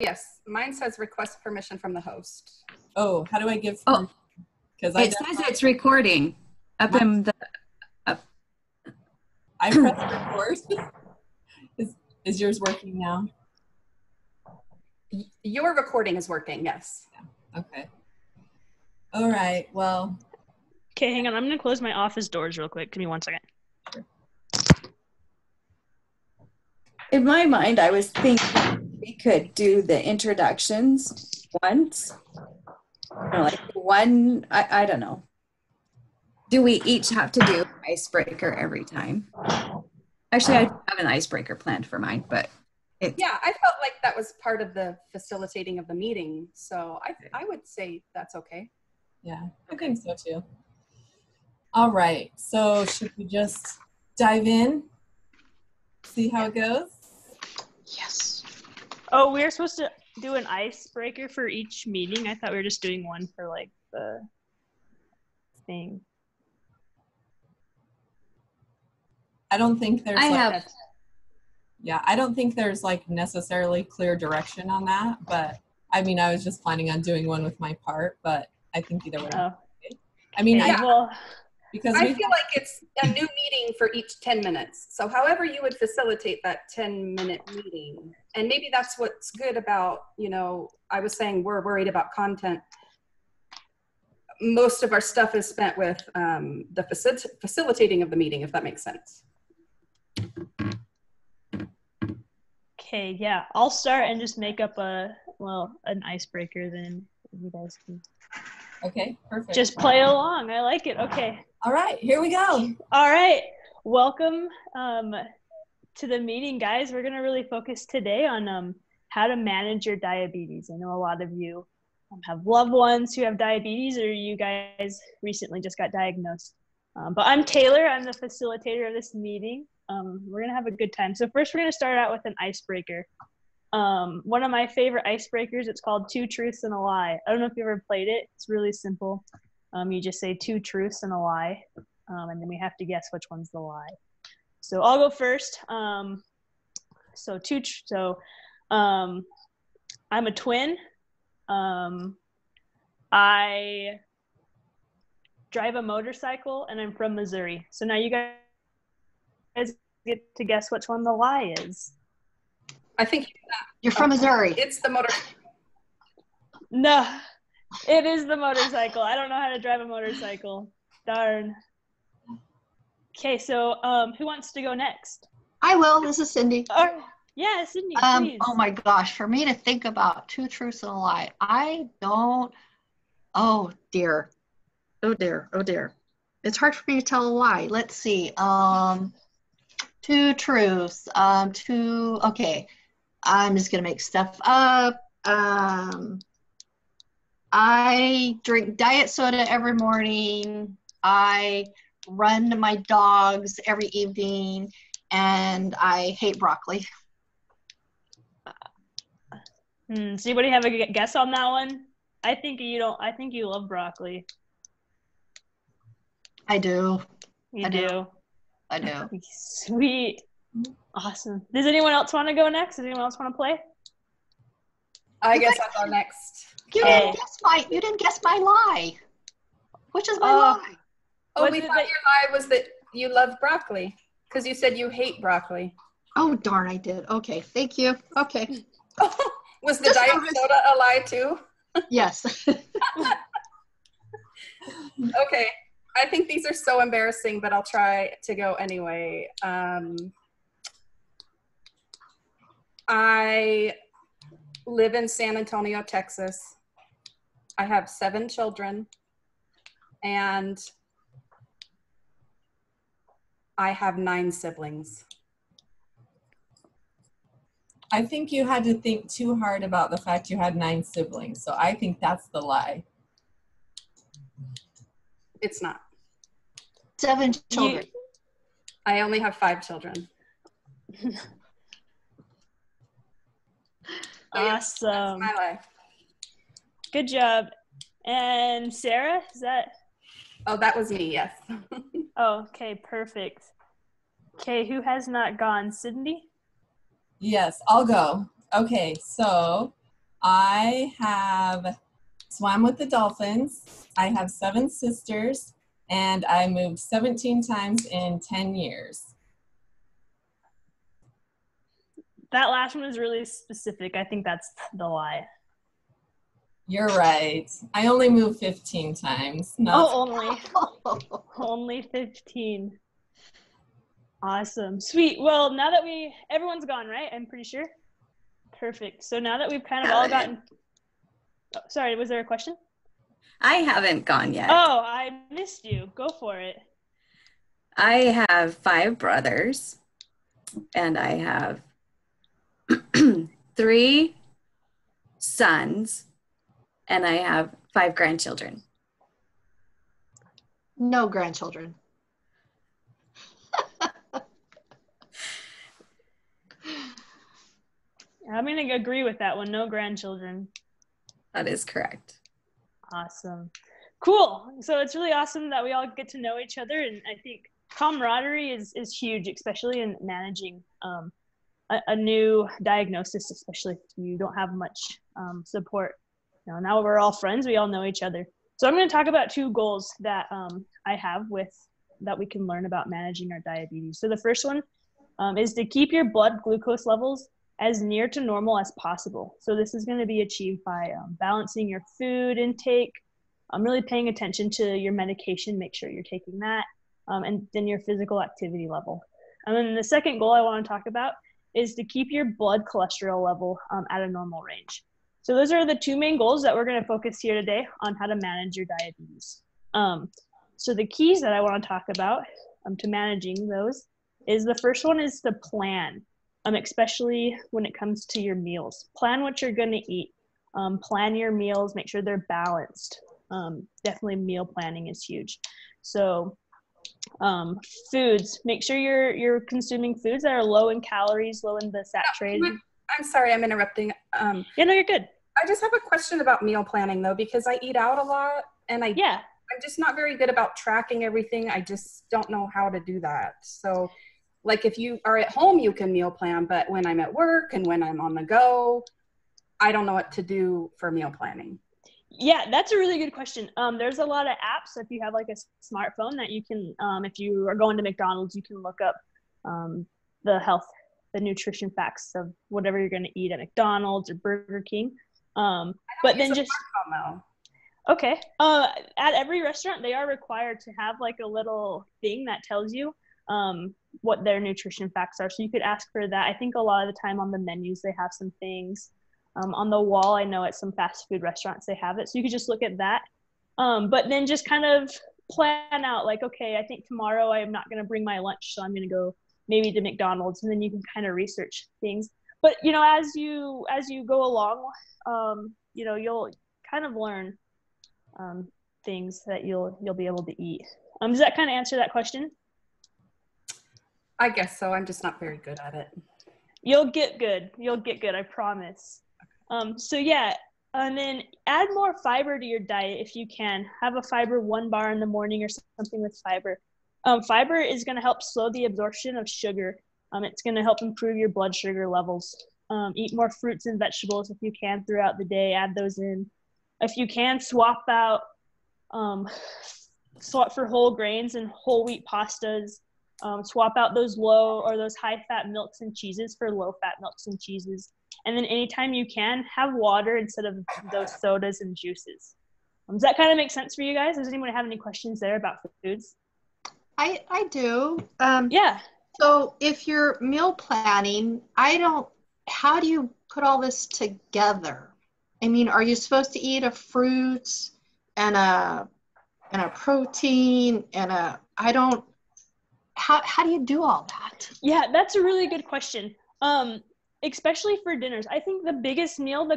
Yes, mine says request permission from the host. Oh, how do I give Oh, permission? Because it says it's recording up in the. I pressed record. Is yours working now? Your recording is working, yes. Yeah. Okay. All right. Well. Okay, hang on. I'm going to close my office doors real quick. Give me 1 second. Sure. In my mind, I was thinking we could do the introductions once. Like one, I don't know. Do we each have to do an icebreaker every time? Actually, I have an icebreaker planned for mine, but yeah, I felt like that was part of the facilitating of the meeting. So I would say that's okay. Yeah, I think so too. All right. So should we just dive in? See how it goes? Yes. Oh, we're supposed to do an icebreaker for each meeting. I thought we were just doing one for like the thing. I don't think there's Yeah, I don't think there's like necessarily clear direction on that, but I mean, I was just planning on doing one with my part, but I think either way. Oh. I mean, yeah. Because I feel like it's a new meeting for each 10 minutes. So however you would facilitate that 10-minute meeting, and maybe that's what's good about, I was saying we're worried about content. Most of our stuff is spent with the facilitating of the meeting, if that makes sense. Okay, yeah. I'll start and just make up an icebreaker then you guys can. Okay, perfect. Just play along. I like it. Okay. All right, here we go. All right. Welcome to the meeting, guys. We're going to really focus today on how to manage your diabetes. I know a lot of you have loved ones who have diabetes, or you guys recently just got diagnosed. But I'm Taylor. I'm the facilitator of this meeting. We're going to have a good time. So first, we're going to start out with an icebreaker. One of my favorite icebreakers, it's called Two Truths and a Lie. I don't know if you ever played it. It's really simple. You just say 2 truths and a lie, and then we have to guess which one's the lie. So I'll go first. I'm a twin. I drive a motorcycle, and I'm from Missouri. So now you guys get to guess which one the lie is. I think you're from Missouri. It's the motorcycle. No, it is the motorcycle. I don't know how to drive a motorcycle. Darn. Okay, so who wants to go next? I will. This is Cindy. Yeah, Cindy, please. Oh my gosh, for me to think about 2 truths and a lie, I don't. Oh dear. Oh dear. Oh dear. It's hard for me to tell a lie. Let's see. 2 truths. Okay. I'm just gonna make stuff up. I drink diet soda every morning. I run my dogs every evening, and I hate broccoli. Does anybody have a guess on that one? I think you don't. I think you love broccoli. I do. You do. I do. Sweet. Awesome. Does anyone else want to go next? Does anyone else want to play? I guess I'll go next. You didn't guess my lie. Which is my lie? Oh, we thought your lie was that you love broccoli because you said you hate broccoli. Oh, darn, I did. Okay, thank you. Okay. Was the diet soda a lie too? Yes. Okay. I think these are so embarrassing, but I'll try to go anyway. I live in San Antonio, Texas. I have 7 children, and I have 9 siblings. I think you had to think too hard about the fact you had 9 siblings, so I think that's the lie. It's not. 7 children. I only have 5 children. Awesome. That's my life. Good job. And Sarah, is that? Oh, that was me, yes. Oh, okay, perfect. Okay, who has not gone? Cindy? Yes, I'll go. Okay, so I have swam with the dolphins. I have 7 sisters, and I moved 17 times in 10 years. That last one was really specific. I think that's the lie. You're right. I only moved 15 times. Only 15. Awesome. Sweet. Well, now that everyone's gone, right? I'm pretty sure. Perfect. So now that we've kind of all gotten, sorry, was there a question? I haven't gone yet. Oh, I missed you. Go for it. I have 5 brothers, and I have 3 sons, and I have 5 grandchildren. No grandchildren. I'm going to agree with that one. No grandchildren. That is correct. Awesome. Cool. So it's really awesome that we all get to know each other. And I think camaraderie is huge, especially in managing a new diagnosis, especially if you don't have much support. You know, now we're all friends. We all know each other. So I'm going to talk about 2 goals that I have that we can learn about managing our diabetes. So the first one is to keep your blood glucose levels as near to normal as possible. So this is going to be achieved by balancing your food intake, really paying attention to your medication, make sure you're taking that, and then your physical activity level. And then the second goal I want to talk about is to keep your blood cholesterol level at a normal range. So those are the 2 main goals that we're going to focus here today on how to manage your diabetes. So the keys that I want to talk about to managing those is the first one is to plan. Especially when it comes to your meals. Plan what you're going to eat. Plan your meals, make sure they're balanced. Definitely meal planning is huge. So foods, make sure you're consuming foods that are low in calories, low in the saturated. I'm sorry, I'm interrupting. Yeah, no, you're good. I just have a question about meal planning though, because I eat out a lot and I'm just not very good about tracking everything. I just don't know how to do that. So like if you are at home, you can meal plan, but when I'm at work and when I'm on the go, I don't know what to do for meal planning. Yeah, that's a really good question. There's a lot of apps. If you have like a smartphone that you can, if you are going to McDonald's, you can look up the nutrition facts of whatever you're going to eat at McDonald's or Burger King. But then just, okay. At every restaurant, they are required to have like a little thing that tells you what their nutrition facts are. So you could ask for that. I think a lot of the time on the menus, they have some things. On the wall, I know at some fast food restaurants, they have it. So you could just look at that. But then just kind of plan out like, okay, I think tomorrow I'm not going to bring my lunch. So I'm going to go maybe to McDonald's, and then you can kind of research things. But, you know, as you go along, you know, you'll kind of learn things that you'll be able to eat. Does that kind of answer that question? I guess so. I'm just not very good at it. You'll get good. I promise. So yeah, and then add more fiber to your diet if you can. Have a fiber 1 bar in the morning or something with fiber. Fiber is going to help slow the absorption of sugar. It's going to help improve your blood sugar levels. Eat more fruits and vegetables if you can throughout the day. Add those in. If you can, swap for whole grains and whole wheat pastas. Swap out those low or those high fat milks and cheeses for low fat milks and cheeses. And then anytime you can, have water instead of those sodas and juices. Does that kind of make sense for you guys? Does anyone have any questions there about foods? I do. Yeah. So if you're meal planning, how do you put all this together? I mean, are you supposed to eat a fruit and a protein and how do you do all that? Yeah, that's a really good question. Especially for dinners. I think the biggest meal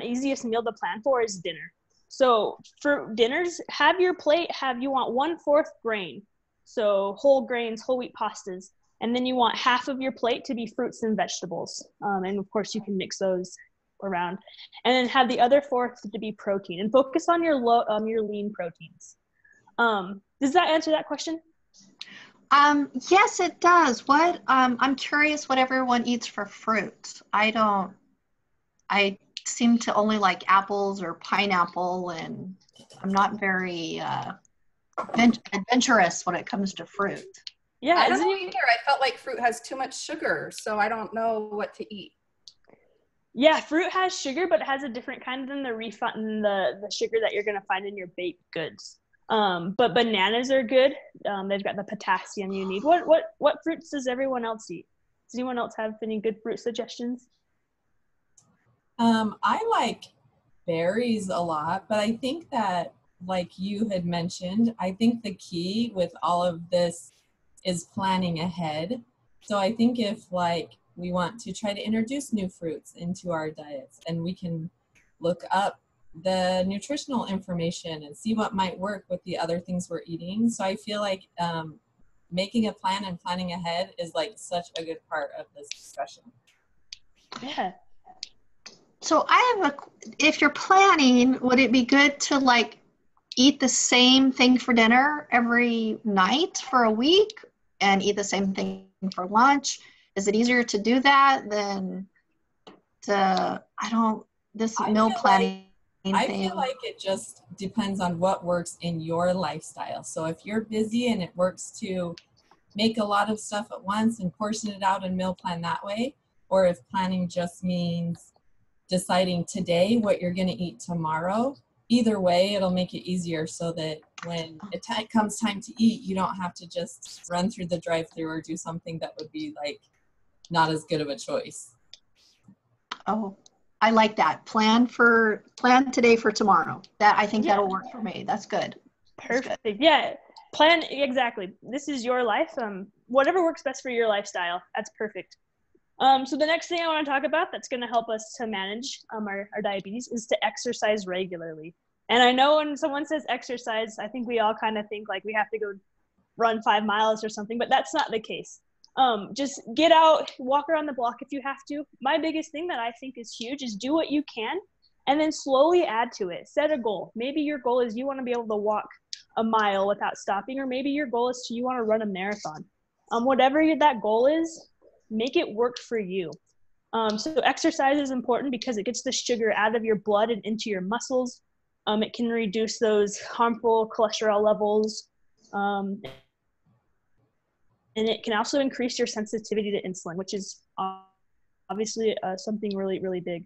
easiest meal to plan for is dinner. So for dinners, have your plate, you want 1/4 grain. So whole grains, whole wheat pastas. And then you want half of your plate to be fruits and vegetables. And of course you can mix those around. And then have the other 1/4 to be protein, and focus on your lean proteins. Does that answer that question? Yes, it does. I'm curious what everyone eats for fruits. I seem to only like apples or pineapple, and I'm not very adventurous when it comes to fruit. Yeah, I don't know either. I felt like fruit has too much sugar, so I don't know what to eat. Yeah, fruit has sugar, but it has a different kind than the sugar that you're going to find in your baked goods. But bananas are good. They've got the potassium you need. What fruits does everyone else eat? Does anyone else have any good fruit suggestions? I like berries a lot, but I think that, like you had mentioned, I think the key with all of this is planning ahead. So I think if like we want to try to introduce new fruits into our diets, and we can look up the nutritional information and see what might work with the other things we're eating. So I feel like making a plan and planning ahead is like such a good part of this discussion. Yeah. So if you're planning, would it be good to like eat the same thing for dinner every night for a week and eat the same thing for lunch? Is it easier to do that than meal planning thing? I feel like it just depends on what works in your lifestyle. So if you're busy and it works to make a lot of stuff at once and portion it out and meal plan that way, or if planning just means deciding today what you're going to eat tomorrow, either way, it'll make it easier so that when it comes time to eat, you don't have to just run through the drive-thru or do something that would be like not as good of a choice. Oh, I like that. Plan today for tomorrow. I think that'll work for me. That's good. Perfect. That's good. Yeah. Plan exactly. This is your life. Whatever works best for your lifestyle. That's perfect. So the next thing I want to talk about that's going to help us to manage our diabetes is to exercise regularly. And I know when someone says exercise, I think we all kind of think like we have to go run 5 miles or something, but that's not the case. Just get out, walk around the block if you have to. My biggest thing that I think is huge is do what you can and then slowly add to it. Set a goal. Maybe your goal is you want to be able to walk a mile without stopping, or maybe your goal is you want to run a marathon. Whatever that goal is, make it work for you. So exercise is important because it gets the sugar out of your blood and into your muscles. It can reduce those harmful cholesterol levels. And it can also increase your sensitivity to insulin, which is obviously something really, really big.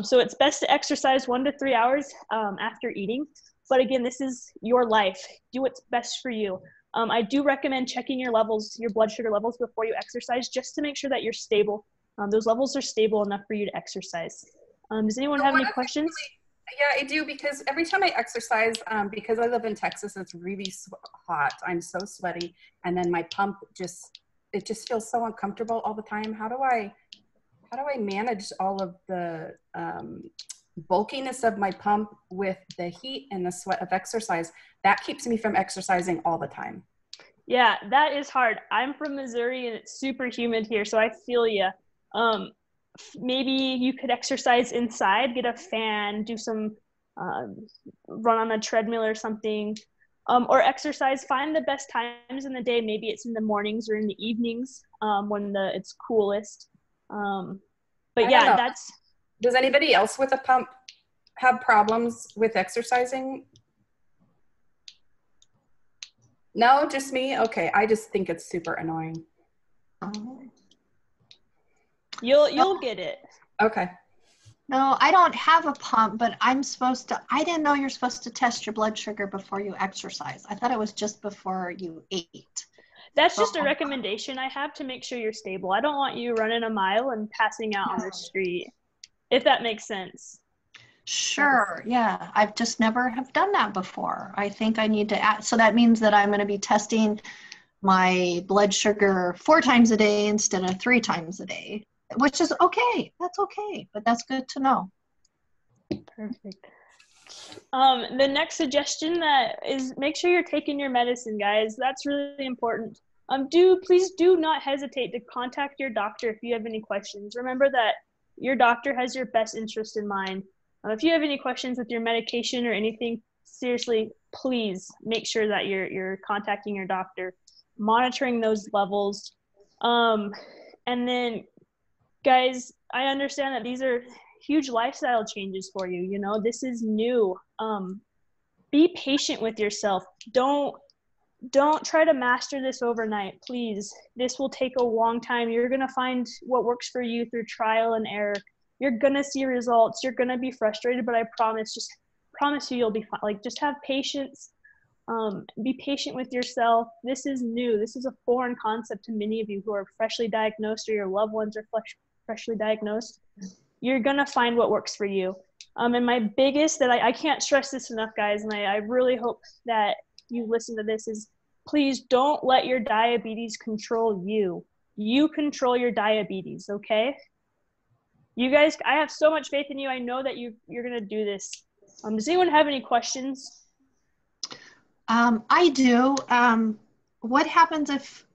So it's best to exercise 1 to 3 hours after eating. But again, this is your life. Do what's best for you. I do recommend checking your blood sugar levels before you exercise, just to make sure that you're stable. Those levels are stable enough for you to exercise. Does anyone have any questions? Yeah, I do, because every time I exercise, because I live in Texas, it's really hot. I'm so sweaty. And then my pump it just feels so uncomfortable all the time. How do I manage all of the bulkiness of my pump with the heat and the sweat of exercise? That keeps me from exercising all the time. Yeah, that is hard. I'm from Missouri and it's super humid here, so I feel you. Maybe you could exercise inside, get a fan, do some run on a treadmill or something, or exercise. Find the best times in the day. Maybe it's in the mornings or in the evenings when it's coolest. But yeah, that's. Does anybody else with a pump have problems with exercising? No, just me? Okay, I just think it's super annoying. You'll get it. Okay. No, I don't have a pump, but I didn't know you're supposed to test your blood sugar before you exercise. I thought it was just before you ate. That's just a recommendation I have to make sure you're stable. I don't want you running a mile and passing out on the street, if that makes sense. Sure, yeah. I've just never have done that before. I think I need to add, so that means that I'm going to be testing my blood sugar 4 times a day instead of 3 times a day, which is okay. That's okay, but that's good to know. Perfect. The next suggestion that is make sure you're taking your medicine, guys. That's really important. Please do not hesitate to contact your doctor if you have any questions. Remember that your doctor has your best interest in mind. If you have any questions with your medication or anything, seriously, please make sure that you're contacting your doctor, monitoring those levels. And then, guys, I understand that these are huge lifestyle changes for you. You know, this is new. Be patient with yourself. Don't try to master this overnight, please. This will take a long time. You're going to find what works for you through trial and error. You're going to see results. You're going to be frustrated, but I promise you you'll be fine. Like, just have patience. Be patient with yourself. This is new. This is a foreign concept to many of you who are freshly diagnosed, or your loved ones are freshly diagnosed. You're going to find what works for you. And my biggest, that I can't stress this enough, guys, and I really hope that you listen to this, is please don't let your diabetes control you. You control your diabetes, okay? You guys, I have so much faith in you. I know that you're going to do this. Does anyone have any questions? I do. What happens if,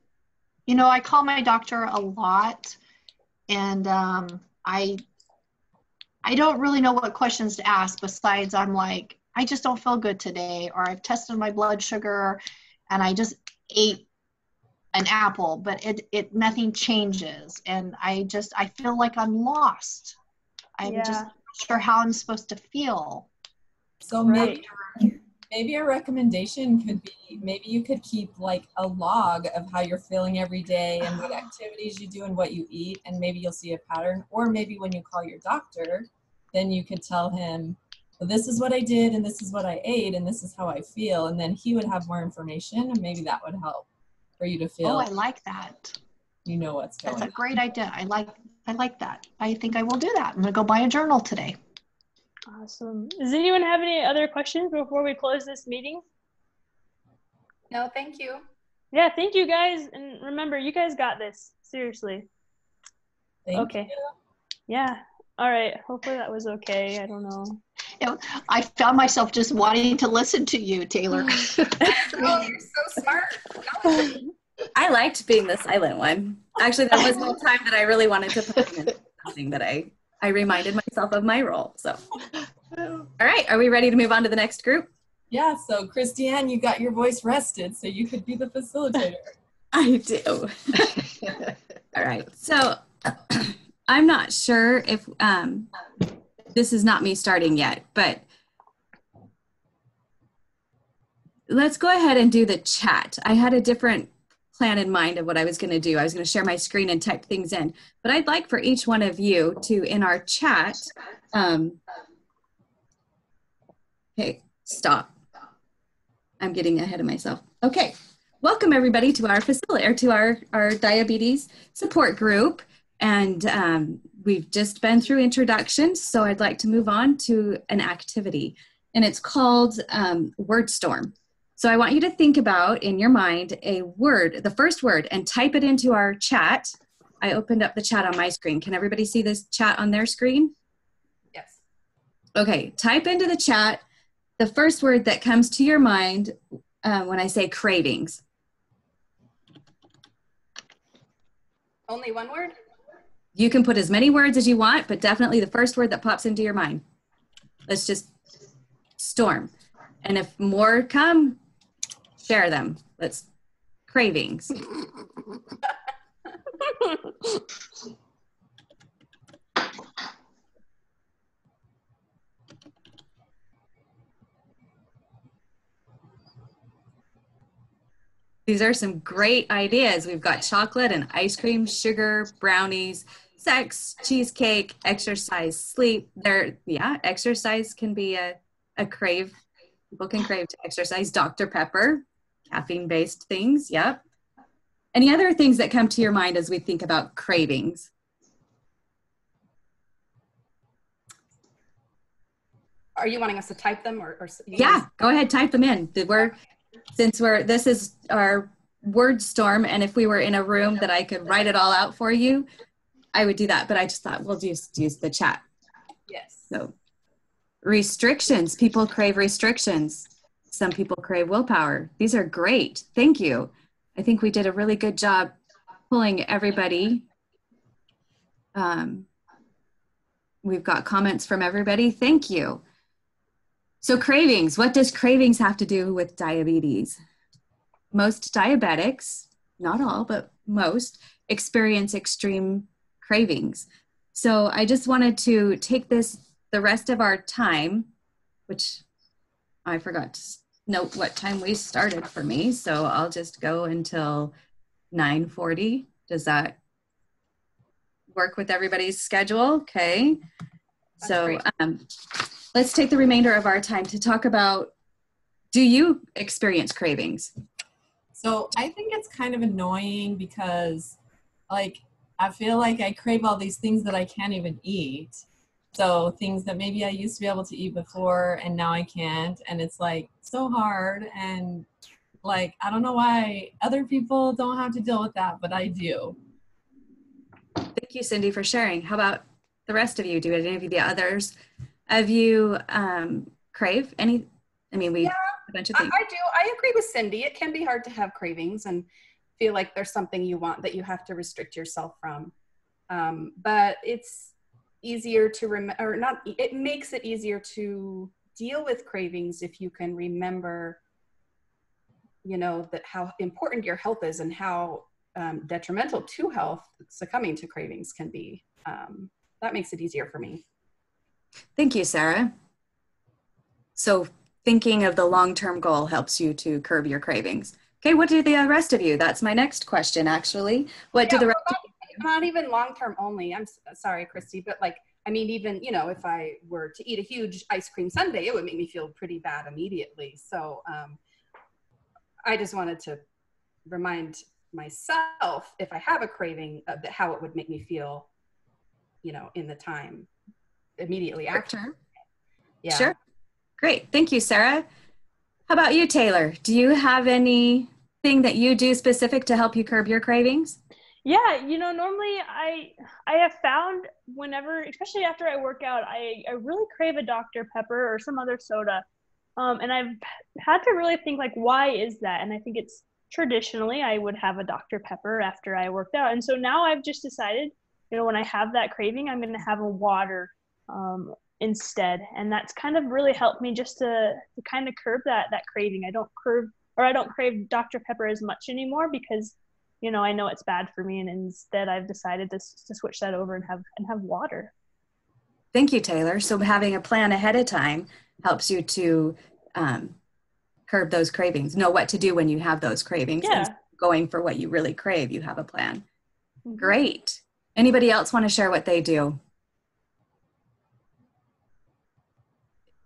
I call my doctor a lot, and I don't really know what questions to ask besides I'm like, I just don't feel good today, or I've tested my blood sugar and I just ate an apple, but it nothing changes, and I feel like I'm lost. I'm just not sure how I'm supposed to feel. So maybe a recommendation could be, maybe you could keep like a log of how you're feeling every day and what activities you do and what you eat, and maybe you'll see a pattern. Or maybe when you call your doctor, then you could tell him, well, this is what I did and this is what I ate and this is how I feel, and then he would have more information, and maybe that would help for you to feel. Oh, I like that. You know what's going on. That's a great idea. I like that. I think I will do that. I'm gonna go buy a journal today. Awesome. Does anyone have any other questions before we close this meeting? No, thank you. Yeah, thank you guys. And remember, you guys got this. Seriously. Thank you. Yeah. All right. Hopefully that was okay. I don't know. I found myself just wanting to listen to you, Taylor. Oh, you're so smart. I liked being the silent one. Actually, that was the time that I really wanted to put in something that I reminded myself of my role. So, all right, are we ready to move on to the next group? Yeah, so Christiane, you got your voice rested, so you could be the facilitator. I do. All right, so I'm not sure if this is not me starting yet, but let's go ahead and do the chat. I had a different plan in mind of what I was going to do. I was going to share my screen and type things in, but I'd like for each one of you to, in our chat, okay, stop. I'm getting ahead of myself. Okay, welcome everybody to our facility, or to our diabetes support group. And we've just been through introductions, so I'd like to move on to an activity, and it's called WordStorm. So I want you to think about, in your mind, a word, the first word, and type it into our chat. I opened up the chat on my screen. Can everybody see this chat on their screen? Yes. Okay, type into the chat the first word that comes to your mind when I say cravings. Only one word? You can put as many words as you want, but definitely the first word that pops into your mind. Let's just storm. And if more come, share them. Let's cravings. These are some great ideas. We've got chocolate and ice cream, sugar, brownies, sex, cheesecake, exercise, sleep. Exercise can be a crave. People can crave to exercise. Dr. Pepper, caffeine-based things, yep. Any other things that come to your mind as we think about cravings? Are you wanting us to type them or yeah, go ahead, type them in. This is our WordStorm, and if we were in a room that I could write it all out for you, I would do that, but I just thought we'll just use the chat. Yes. So restrictions, people crave restrictions. Some people crave willpower. These are great, thank you. I think we did a really good job pulling everybody. We've got comments from everybody, thank you. So cravings, what does cravings have to do with diabetes? Most diabetics, not all, but most, experience extreme cravings. So I just wanted to take the rest of our time, which I forgot to note what time we started for me. So I'll just go until 9:40. Does that work with everybody's schedule? Okay. So let's take the remainder of our time to talk about, do you experience cravings? So I think it's kind of annoying because like, I feel like I crave all these things that I can't even eat. So things that maybe I used to be able to eat before and now I can't. And it's like so hard. And like, I don't know why other people don't have to deal with that, but I do. Thank you, Cindy, for sharing. How about the rest of you? Do any of you, the others of you crave any? I mean, a bunch of things. I do. I agree with Cindy. It can be hard to have cravings and feel like there's something you want that you have to restrict yourself from. But it's easier to remember, or not, it makes it easier to deal with cravings if you can remember, you know, that how important your health is and how detrimental to health succumbing to cravings can be. That makes it easier for me. Thank you, Sarah. So thinking of the long-term goal helps you to curb your cravings. Okay, what do the rest of you? That's my next question, actually. What do the rest of you? Not even long-term only. I'm sorry, Christy, but like, I mean, even, you know, if I were to eat a huge ice cream sundae, it would make me feel pretty bad immediately. So I just wanted to remind myself, if I have a craving, of how it would make me feel, you know, in the time immediately after. Sure. Yeah. Sure. Great. Thank you, Sarah. How about you, Taylor? Do you have anything that you do specific to help you curb your cravings? Yeah, you know, normally I have found whenever, especially after I work out, I really crave a Dr. Pepper or some other soda. And I've had to really think, like, why is that? And I think it's traditionally I would have a Dr. Pepper after I worked out. And so now I've just decided, you know, when I have that craving, I'm going to have a water instead. And that's kind of really helped me just to kind of curb that craving. I don't crave Dr. Pepper as much anymore because, you know, I know it's bad for me, and instead I've decided to switch that over and have water. Thank you, Taylor. So having a plan ahead of time helps you to curb those cravings, know what to do when you have those cravings. Yeah. And going for what you really crave, you have a plan. Mm-hmm. Great. Anybody else want to share what they do?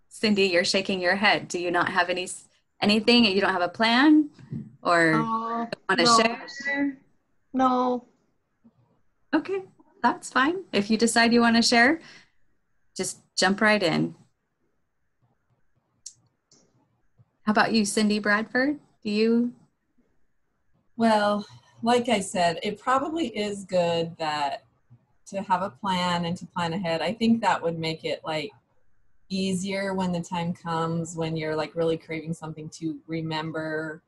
Cindy, you're shaking your head. Do you not have anything? You don't have a plan? Or want to share? No. Okay, that's fine. If you decide you want to share, just jump right in. How about you, Cindy Bradford? Do you? Well, like I said, it probably is good that to have a plan and to plan ahead. I think that would make it like easier when the time comes when you're like really craving something to remember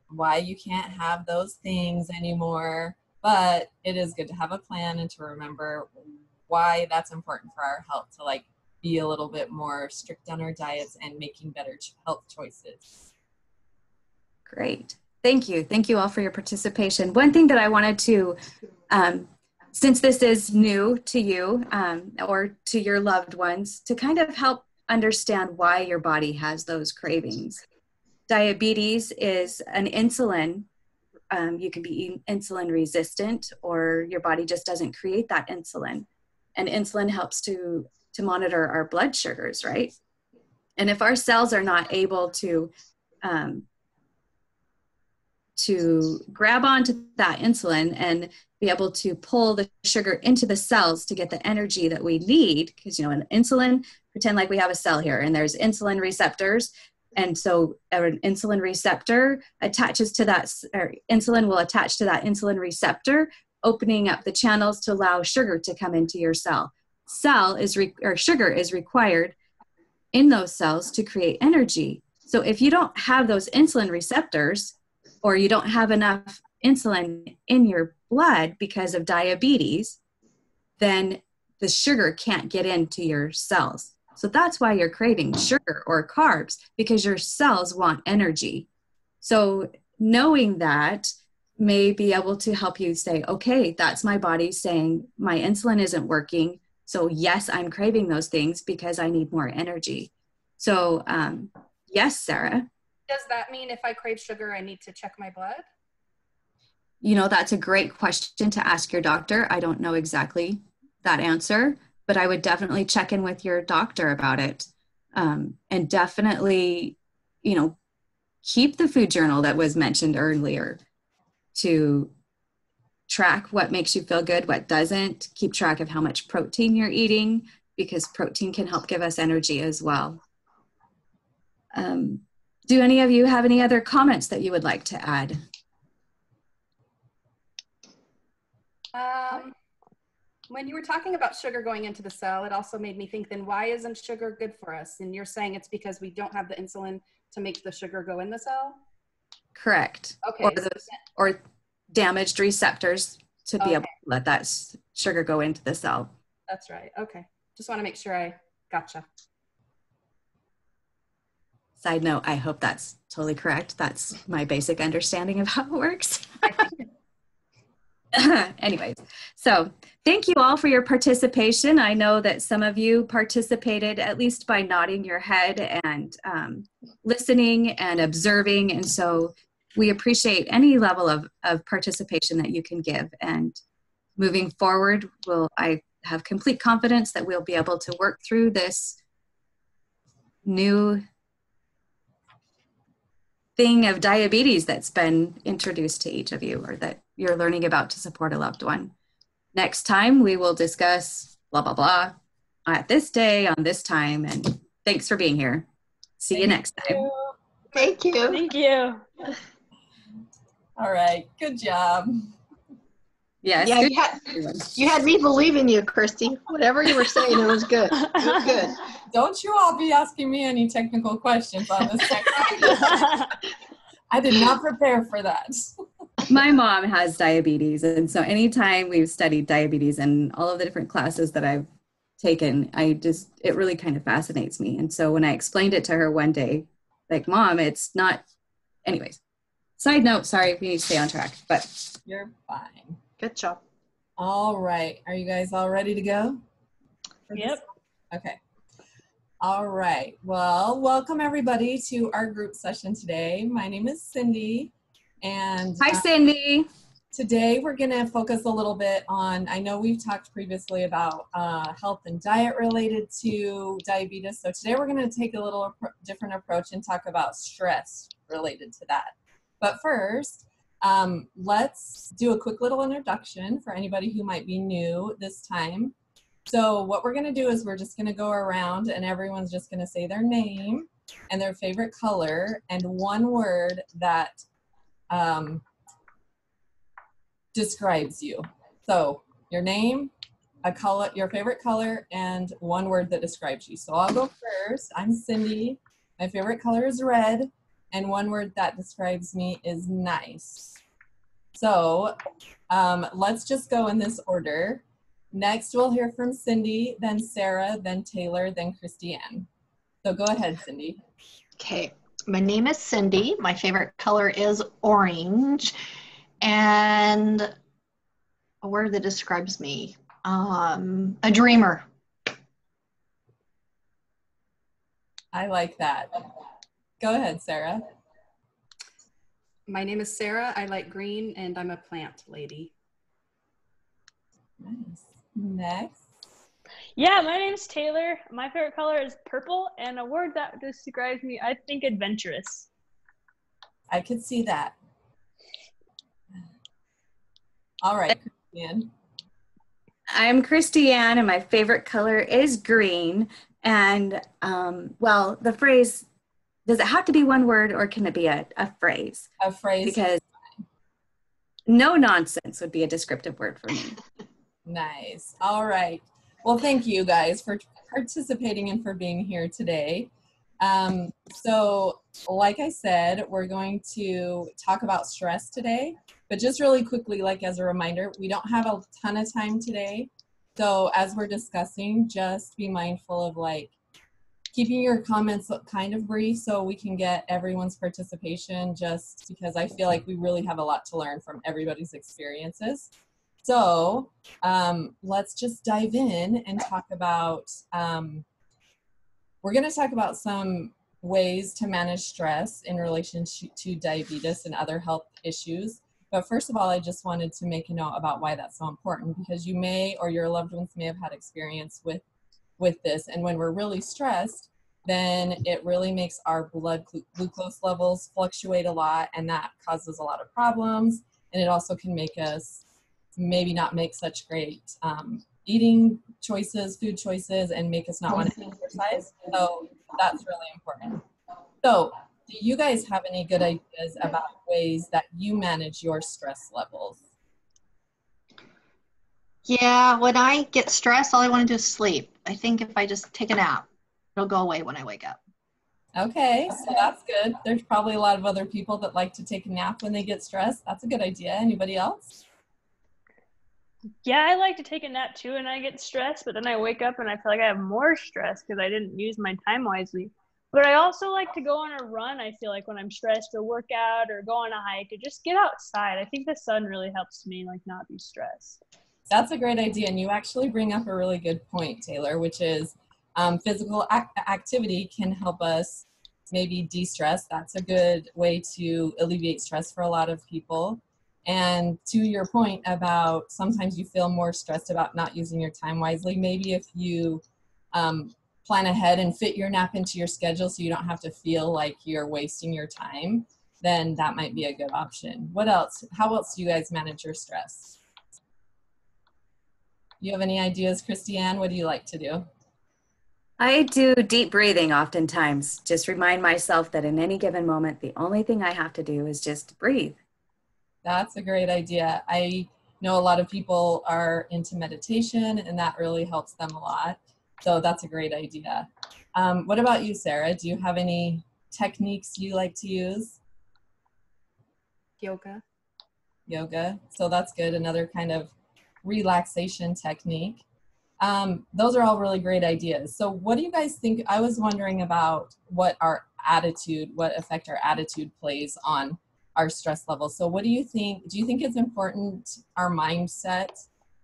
why you can't have those things anymore. But it is good to have a plan and to remember why that's important for our health, to like be a little bit more strict on our diets and making better health choices. Great. Thank you. Thank you all for your participation. One thing that I wanted to, since this is new to you or to your loved ones, to kind of help understand why your body has those cravings. Diabetes is an insulin. You can be insulin resistant, or your body just doesn't create that insulin. And insulin helps to monitor our blood sugars, right? And if our cells are not able to grab onto that insulin and be able to pull the sugar into the cells to get the energy that we need, because, you know, an insulin, pretend like we have a cell here and there's insulin receptors. And so an insulin receptor attaches to that, or insulin will attach to that insulin receptor, opening up the channels to allow sugar to come into your cell. Sugar is required in those cells to create energy. So if you don't have those insulin receptors, or you don't have enough insulin in your blood because of diabetes, then the sugar can't get into your cells. So that's why you're craving sugar or carbs, because your cells want energy. So knowing that, may be able to help you say, okay, that's my body saying my insulin isn't working. So yes, I'm craving those things because I need more energy. So yes, Sarah. Does that mean if I crave sugar, I need to check my blood? You know, that's a great question to ask your doctor. I don't know exactly that answer, but I would definitely check in with your doctor about it. And definitely, you know, keep the food journal that was mentioned earlier to track what makes you feel good, what doesn't. Keep track of how much protein you're eating, because protein can help give us energy as well. Do any of you have any other comments that you would like to add? When you were talking about sugar going into the cell, it also made me think, then why isn't sugar good for us? And you're saying it's because we don't have the insulin to make the sugar go in the cell? Correct. Okay. Or damaged receptors to be able to let that sugar go into the cell. That's right. Okay. Just want to make sure I gotcha. Side note, I hope that's totally correct. That's my basic understanding of how it works. Anyways, so thank you all for your participation. I know that some of you participated at least by nodding your head and listening and observing. And so we appreciate any level of participation that you can give. And moving forward, I have complete confidence that we'll be able to work through this new thing of diabetes that's been introduced to each of you, or that you're learning about to support a loved one. Next time we will discuss blah, blah, blah at this day on this time. And thanks for being here. See you next time. Thank you. Thank you. All right. Good job. Yes. Yeah, you had me believing you, Christy. Whatever you were saying, it was good. It was good. Don't you all be asking me any technical questions on this I did not prepare for that. My mom has diabetes, and so anytime we've studied diabetes and all of the different classes that I've taken, it really kind of fascinates me. And so when I explained it to her one day, like, Mom, it's not, anyways, side note, sorry, we need to stay on track, but. You're fine. Good job. All right. Are you guys all ready to go? Yep. Okay. All right. Well, welcome everybody to our group session today. My name is Cindy. And hi, Cindy. Today we're going to focus a little bit on, I know we've talked previously about health and diet related to diabetes. So today we're going to take a little different approach and talk about stress related to that. But first, let's do a quick little introduction for anybody who might be new this time. So what we're going to do is we're just going to go around and everyone's just going to say their name and their favorite color and one word that describes you. So your name, a color, your favorite color, and one word that describes you. So I'll go first. I'm Cindy. My favorite color is red, and one word that describes me is nice. So let's just go in this order. Next, we'll hear from Cindy, then Sarah, then Taylor, then Christiane. So go ahead, Cindy. Okay. My name is Cindy. My favorite color is orange. And a word that describes me, a dreamer. I like that. Go ahead, Sarah. My name is Sarah. I like green, and I'm a plant lady. Nice. Next. Yeah, my name's Taylor. My favorite color is purple, and a word that describes me, I think, adventurous. I could see that. All right, Christiane. I'm Christiane, and my favorite color is green. And, well, the phrase, does it have to be one word, or can it be a phrase? A phrase. Because no nonsense would be a descriptive word for me. Nice. All right. Well, thank you guys for participating and for being here today. So like I said, we're going to talk about stress today, but just really quickly, like as a reminder, we don't have a ton of time today. So as we're discussing, just be mindful of like keeping your comments kind of brief so we can get everyone's participation, just because I feel like we really have a lot to learn from everybody's experiences. So let's just dive in and talk about, we're going to talk about some ways to manage stress in relation to diabetes and other health issues. But first of all, I just wanted to make a note about why that's so important, because you may, or your loved ones may have had experience with this. And when we're really stressed, then it really makes our blood glucose levels fluctuate a lot, and that causes a lot of problems. And it also can make us maybe not make such great eating choices, food choices, and make us not want to exercise. So that's really important. So do you guys have any good ideas about ways that you manage your stress levels? Yeah, when I get stressed, all I want to do is sleep. I think if I just take a nap, it'll go away when I wake up. Okay, so that's good. There's probably a lot of other people that like to take a nap when they get stressed. That's a good idea. Anybody else? Yeah, I like to take a nap too and I get stressed, but then I wake up and I feel like I have more stress because I didn't use my time wisely. But I also like to go on a run, I feel like, when I'm stressed, or work out or go on a hike or just get outside. I think the sun really helps me like not be stressed. That's a great idea. And you actually bring up a really good point, Taylor, which is physical activity can help us maybe de-stress. That's a good way to alleviate stress for a lot of people. And to your point about sometimes you feel more stressed about not using your time wisely, maybe if you plan ahead and fit your nap into your schedule so you don't have to feel like you're wasting your time, then that might be a good option. What else? How else do you guys manage your stress? You have any ideas, Christiane? What do you like to do? I do deep breathing oftentimes. Just remind myself that in any given moment, the only thing I have to do is just breathe. That's a great idea. I know a lot of people are into meditation, and that really helps them a lot. So that's a great idea. What about you, Sarah? Do you have any techniques you like to use? Yoga. Yoga. So that's good. Another kind of relaxation technique. Those are all really great ideas. So what do you guys think? I was wondering about what effect our attitude plays on our stress levels. So what do you think? Do you think it's important, our mindset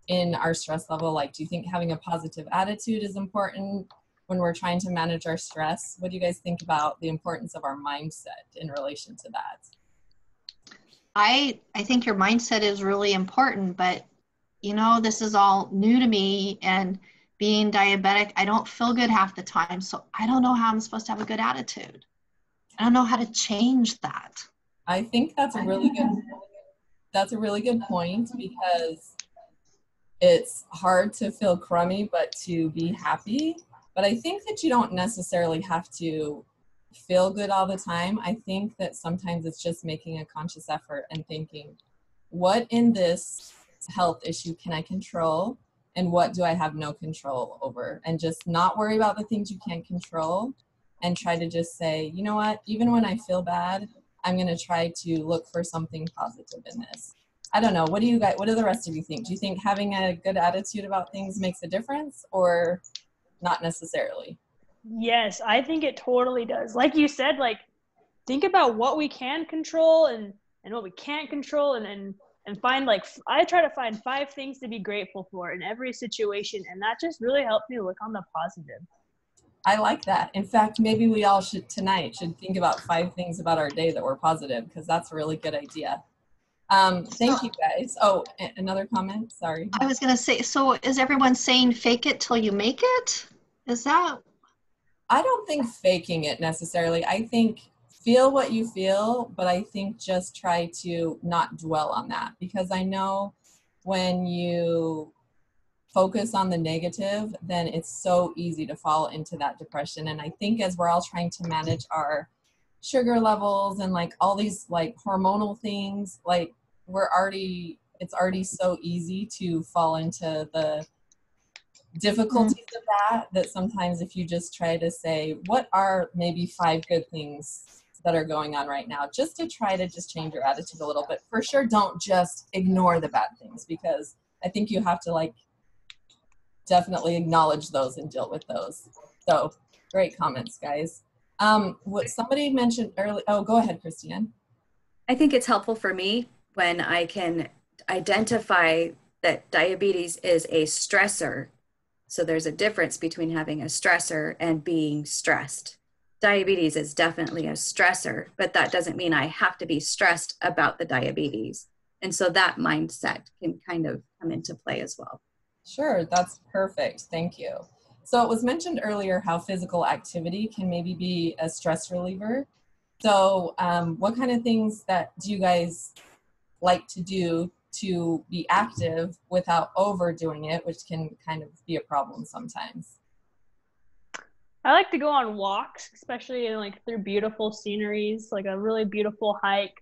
in our stress level? Like, do you think having a positive attitude is important when we're trying to manage our stress? What do you guys think about the importance of our mindset in relation to that? I think your mindset is really important, but you know, this is all new to me, and being diabetic, I don't feel good half the time. So I don't know how I'm supposed to have a good attitude. I don't know how to change that. I think that's a really good point, because it's hard to feel crummy but to be happy. But I think that you don't necessarily have to feel good all the time. I think that sometimes it's just making a conscious effort and thinking, what in this health issue can I control, and what do I have no control over? And just not worry about the things you can't control, and try to just say, you know what, even when I feel bad, I'm going to try to look for something positive in this. I don't know. What do the rest of you think? Do you think having a good attitude about things makes a difference, or not necessarily? Yes, I think it totally does. Like you said, like, think about what we can control and what we can't control, and find, like, I try to find 5 things to be grateful for in every situation, and that just really helped me look on the positive. I like that. In fact, maybe we all should think about 5 things about our day that were positive, because that's a really good idea. Thank you guys. Oh, another comment? Sorry. I was going to say, so is everyone saying fake it till you make it? Is that? I don't think faking it necessarily. I think feel what you feel, but I think just try to not dwell on that, because I know when you focus on the negative, then it's so easy to fall into that depression. And I think as we're all trying to manage our sugar levels and like all these like hormonal things, like it's already so easy to fall into the difficulties of that sometimes if you just try to say, what are maybe 5 good things that are going on right now, just to try to just change your attitude a little bit. For sure, don't just ignore the bad things, because I think you have to like definitely acknowledge those and deal with those. So Great comments, guys. What somebody mentioned earlier, oh, go ahead, Christiane. I think it's helpful for me when I can identify that diabetes is a stressor. So there's a difference between having a stressor and being stressed. Diabetes is definitely a stressor, but that doesn't mean I have to be stressed about the diabetes. And so that mindset can kind of come into play as well. Sure, that's perfect. Thank you. So it was mentioned earlier how physical activity can maybe be a stress reliever. So what kind of things that do you guys like to do to be active without overdoing it, which can kind of be a problem sometimes? I like to go on walks, especially in, like, through beautiful sceneries, like a really beautiful hike.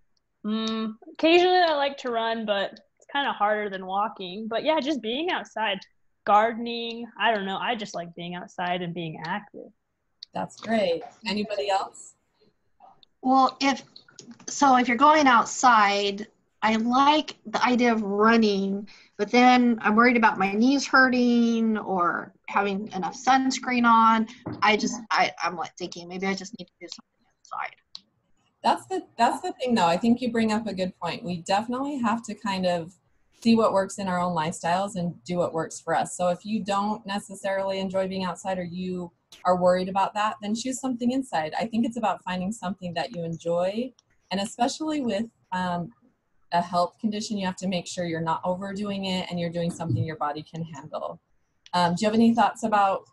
Occasionally I like to run, but it's kind of harder than walking. But yeah, just being outside, gardening. I don't know. I just like being outside and being active. That's great. Anybody else? Well, if you're going outside, I like the idea of running, but then I'm worried about my knees hurting or having enough sunscreen on. I'm like thinking maybe I just need to do something outside. That's the thing, though. I think you bring up a good point. We definitely have to kind of see what works in our own lifestyles and do what works for us. So if you don't necessarily enjoy being outside or you are worried about that, then choose something inside. I think it's about finding something that you enjoy, and especially with a health condition, you have to make sure you're not overdoing it and you're doing something your body can handle. Do you have any thoughts about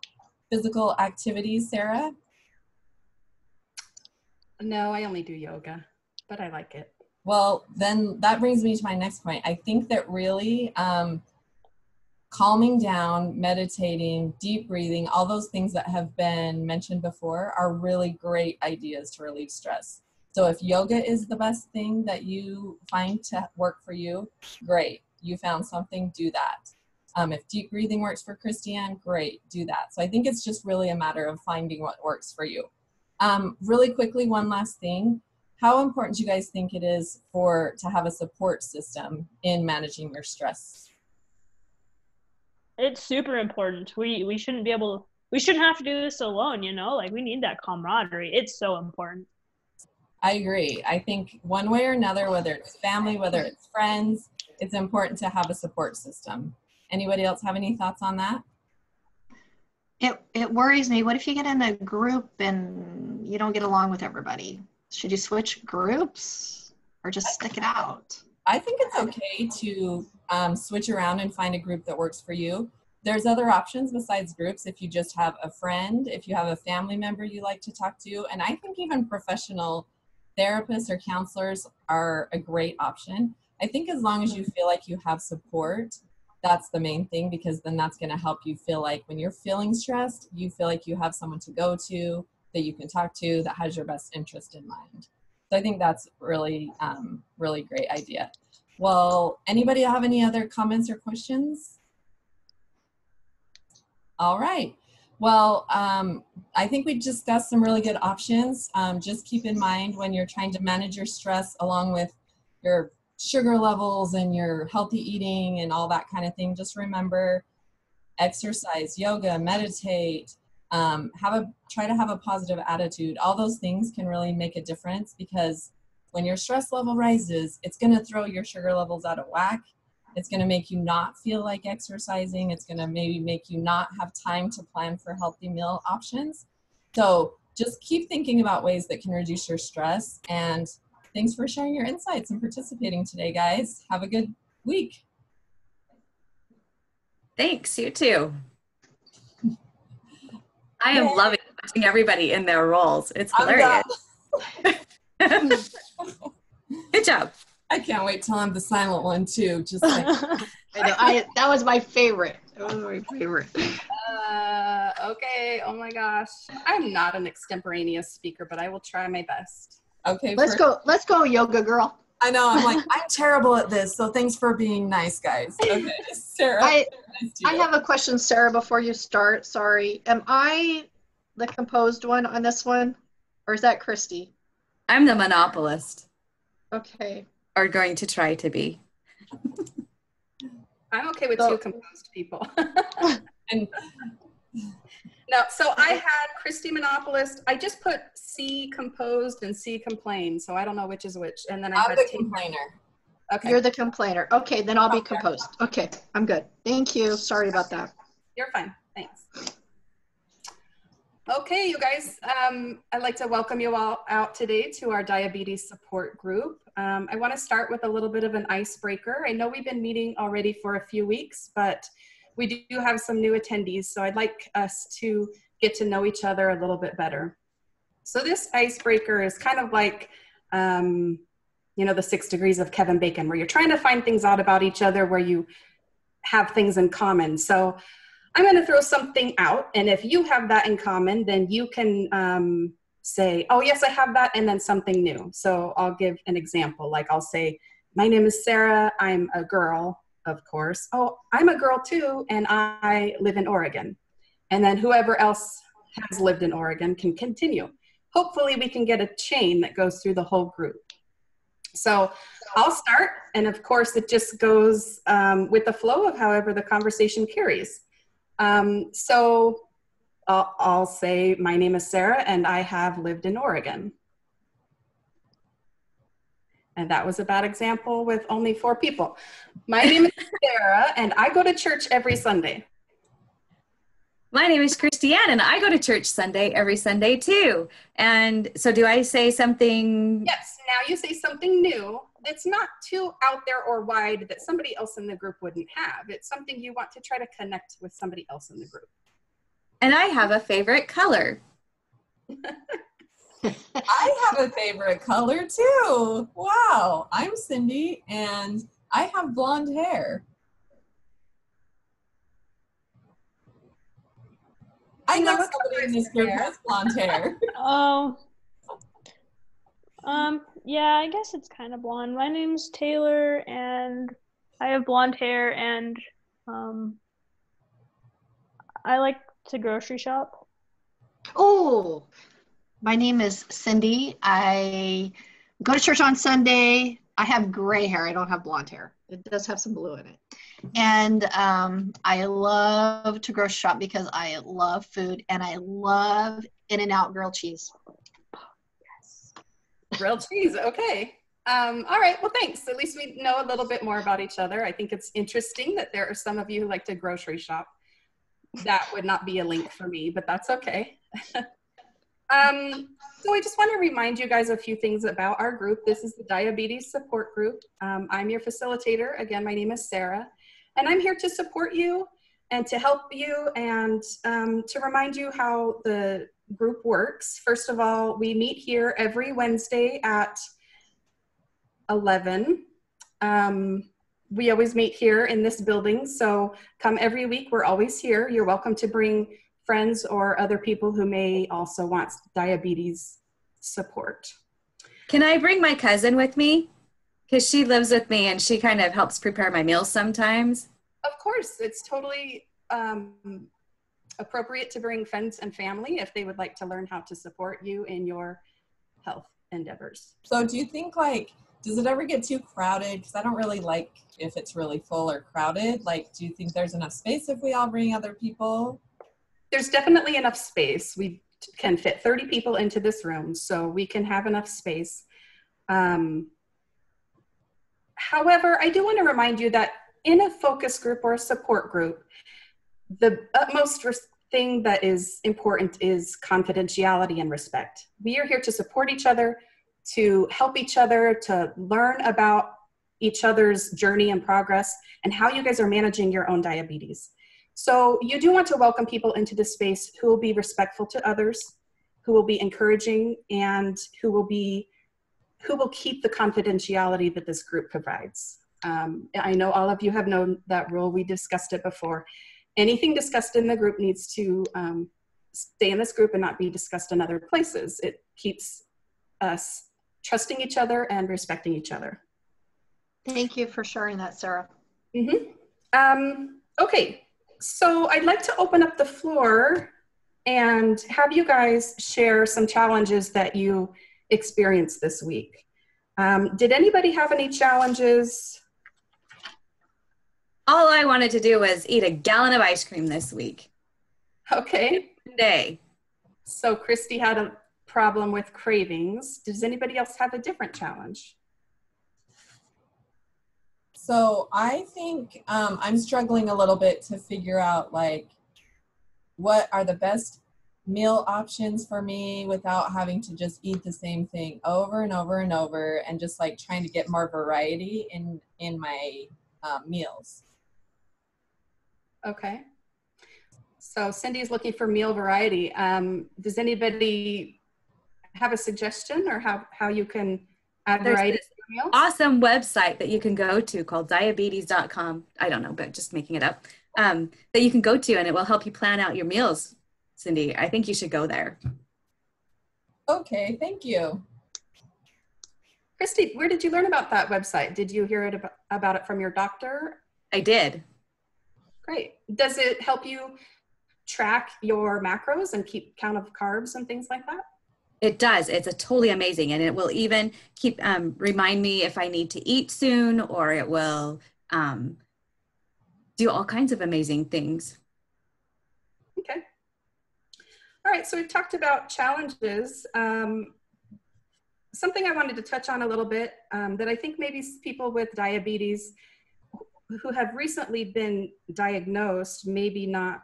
physical activities, Sarah? No, I only do yoga, but I like it. Well, then that brings me to my next point. I think that really calming down, meditating, deep breathing, all those things that have been mentioned before are really great ideas to relieve stress. So if yoga is the best thing that you find to work for you, great. You found something, do that. If deep breathing works for Christiane, great, do that. So I think it's just really a matter of finding what works for you. Really quickly, one last thing. How important do you guys think it is to have a support system in managing your stress? It's super important. We shouldn't have to do this alone, like we need that camaraderie. It's so important. I agree. I think one way or another, whether it's family, whether it's friends, it's important to have a support system. Anybody else have any thoughts on that? It worries me. What if you get in a group and you don't get along with everybody? Should you switch groups or just stick it out? I think it's okay to switch around and find a group that works for you. There's other options besides groups. If you just have a friend, if you have a family member you like to talk to, and I think even professional therapists or counselors are a great option. I think as long as you feel like you have support, that's the main thing, because then that's going to help you feel like when you're feeling stressed, you feel like you have someone to go to, that you can talk to, that has your best interest in mind. So I think that's really, really great idea. Well, anybody have any other comments or questions? All right. Well, I think we discussed some really good options. Just keep in mind when you're trying to manage your stress along with your sugar levels and your healthy eating and all that kind of thing, just remember exercise, yoga, meditate, try to have a positive attitude. All those things can really make a difference, because when your stress level rises, it's going to throw your sugar levels out of whack. It's going to make you not feel like exercising. It's going to maybe make you not have time to plan for healthy meal options. So just keep thinking about ways that can reduce your stress. And thanks for sharing your insights and participating today, guys. Have a good week. Thanks, you too. I am loving watching everybody in their roles. It's hilarious. Good job. I can't wait till I'm the silent one too. Just like that was my favorite. Okay. Oh my gosh. I'm not an extemporaneous speaker, but I will try my best. Okay. Let's go, yoga girl. I know. I'm like, I'm terrible at this. So thanks for being nice, guys. Okay, Sarah. I have a question, Sarah, before you start. Sorry. Am I the composed one on this one? Or is that Christy? I'm the monopolist. Okay. Or going to try to be. I'm okay with two composed people. And No, so I had Christy Monopolist. I just put C composed and C complained, so I don't know which is which. And then I I'm had the complainer. Okay. You're the complainer. Okay, then I'll be composed. Okay, I'm good. Thank you. Sorry about that. You're fine. Thanks. Okay, you guys, I'd like to welcome you all out today to our diabetes support group. I want to start with a little bit of an icebreaker. I know we've been meeting already for a few weeks, but we do have some new attendees, so I'd like us to get to know each other a little bit better. So this icebreaker is kind of like, you know, the 6 degrees of Kevin Bacon, where you're trying to find things out about each other, where you have things in common. So I'm going to throw something out, and if you have that in common, then you can say, oh yes, I have that, and then something new. So I'll give an example. Like I'll say, my name is Sarah, I'm a girl, of course. Oh, I'm a girl too, and I live in Oregon. And then whoever else has lived in Oregon can continue. Hopefully we can get a chain that goes through the whole group. So I'll start, and of course it just goes with the flow of however the conversation carries. So I'll say, my name is Sarah and I have lived in Oregon. And that was a bad example with only 4 people. My name is Sarah and I go to church every Sunday. My name is Christiane and I go to church every Sunday too. And so do I say something? Yes, now you say something new that's not too out there or wide that somebody else in the group wouldn't have. It's something you want to try to connect with somebody else in the group. And I have a favorite color. I have a favorite color too. Wow. I'm Cindy and I have blonde hair. I know somebody in this group has blonde hair. Oh. Yeah, I guess it's kind of blonde. My name's Taylor and I have blonde hair and I like to grocery shop. Oh, my name is Cindy. I go to church on Sunday. I have gray hair. I don't have blonde hair. It does have some blue in it. And I love to grocery shop because I love food and I love In-N-Out grilled cheese. Yes. Grilled cheese, okay. All right, well, thanks. At least we know a little bit more about each other. I think it's interesting that there are some of you who like to grocery shop. That would not be a link for me, but that's okay. So I just want to remind you guys a few things about our group. This is the Diabetes Support Group. I'm your facilitator. Again, my name is Sarah, and I'm here to support you and to help you and to remind you how the group works. First of all, we meet here every Wednesday at 11. We always meet here in this building, so come every week. We're always here. You're welcome to bring friends or other people who may also want diabetes support. Can I bring my cousin with me? Because she lives with me and she kind of helps prepare my meals sometimes. Of course, it's totally appropriate to bring friends and family if they would like to learn how to support you in your health endeavors. So do you think, like, does it ever get too crowded? Because I don't really like if it's really full or crowded. Like, do you think there's enough space if we all bring other people? There's definitely enough space. We can fit 30 people into this room, so we can have enough space. However, I do want to remind you that in a focus group or a support group, the utmost thing that is important is confidentiality and respect. We are here to support each other, to help each other, to learn about each other's journey and progress, and how you guys are managing your own diabetes. So you do want to welcome people into this space who will be respectful to others, who will be encouraging, and who will keep the confidentiality that this group provides. I know all of you have known that rule. We discussed it before. Anything discussed in the group needs to stay in this group and not be discussed in other places. It keeps us trusting each other and respecting each other. Thank you for sharing that, Sarah. Okay. So I'd like to open up the floor and have you guys share some challenges that you experienced this week. Did anybody have any challenges? All I wanted to do was eat a gallon of ice cream this week. Okay. day. So Christy had a problem with cravings. Does anybody else have a different challenge? So I think I'm struggling a little bit to figure out like what are the best meal options for me without having to just eat the same thing over and over and over, and just like trying to get more variety in my meals. Okay. So Cindy's looking for meal variety. Does anybody have a suggestion or how you can add variety to your meals? Awesome website that you can go to called diabetes.com. I don't know, but just making it up. That you can go to, and it will help you plan out your meals. Cindy, I think you should go there. Okay, thank you. Christy, where did you learn about that website? Did you hear about it from your doctor? I did. Great. Does it help you track your macros and keep count of carbs and things like that? It does. It's totally amazing. And it will even keep remind me if I need to eat soon, or it will do all kinds of amazing things. Okay. All right, so we've talked about challenges. Something I wanted to touch on a little bit that I think maybe people with diabetes who have recently been diagnosed maybe not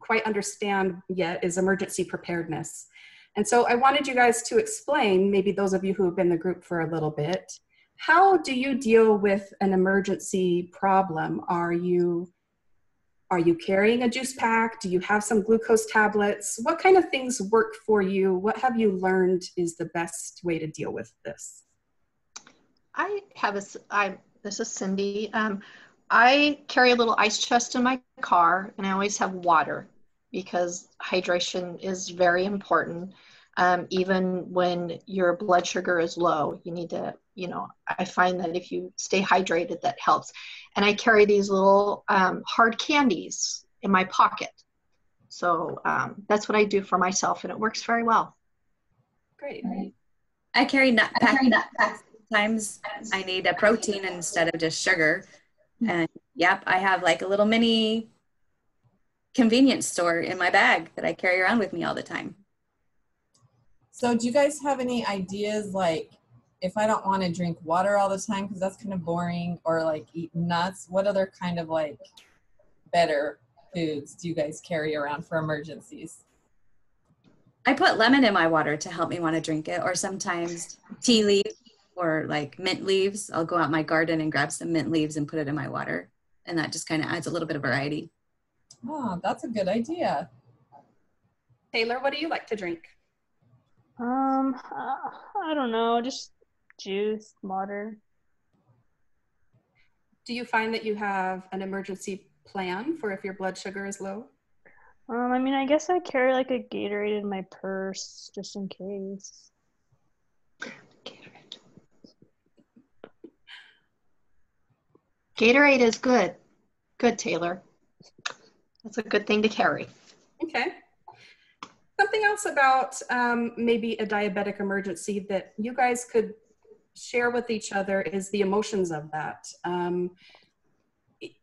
quite understand yet is emergency preparedness. And so I wanted you guys to explain, maybe those of you who have been in the group for a little bit, how do you deal with an emergency problem? Are you carrying a juice pack? Do you have some glucose tablets? What kind of things work for you? What have you learned is the best way to deal with this? This is Cindy. I carry a little ice chest in my car, and I always have water because hydration is very important. Even when your blood sugar is low, you need to, I find that if you stay hydrated, that helps. And I carry these little hard candies in my pocket. So that's what I do for myself, and it works very well. Great. I carry nut packs. Sometimes I need a protein instead of just sugar. And yep, I have like a little mini convenience store in my bag that I carry around with me all the time. So do you guys have any ideas, like if I don't want to drink water all the time because that's kind of boring, or like eat nuts, what other kind of like better foods do you guys carry around for emergencies? I put lemon in my water to help me want to drink it, or sometimes tea leaves or like mint leaves. I'll go out in my garden and grab some mint leaves and put it in my water. And that just kind of adds a little bit of variety. Oh, that's a good idea. Taylor, what do you like to drink? I don't know, just juice, water. Do you find that you have an emergency plan for if your blood sugar is low? I mean, I guess I carry like a Gatorade in my purse just in case. Gatorade is good. Good, Taylor. That's a good thing to carry. Okay. Something else about maybe a diabetic emergency that you guys could share with each other is the emotions of that.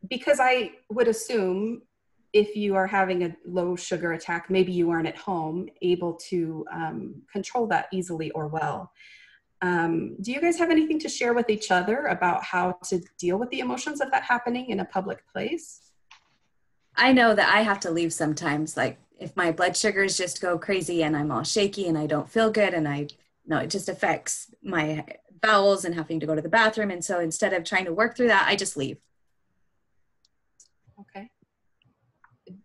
Because I would assume if you are having a low sugar attack, maybe you aren't at home able to control that easily or well. Do you guys have anything to share with each other about how to deal with the emotions of that happening in a public place? I know that I have to leave sometimes, like if my blood sugars just go crazy and I'm all shaky and I don't feel good, and it just affects my bowels and having to go to the bathroom. And so instead of trying to work through that, I just leave. Okay.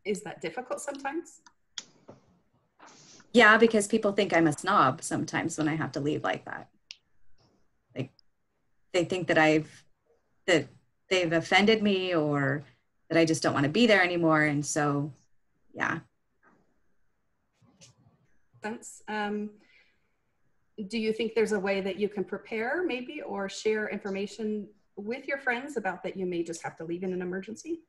Is that difficult sometimes? Yeah, because people think I'm a snob sometimes when I have to leave like that. Like they think that they've offended me, or that I just don't want to be there anymore. And so, yeah. Sense. Do you think there's a way that you can prepare maybe, or share information with your friends about that you may just have to leave in an emergency?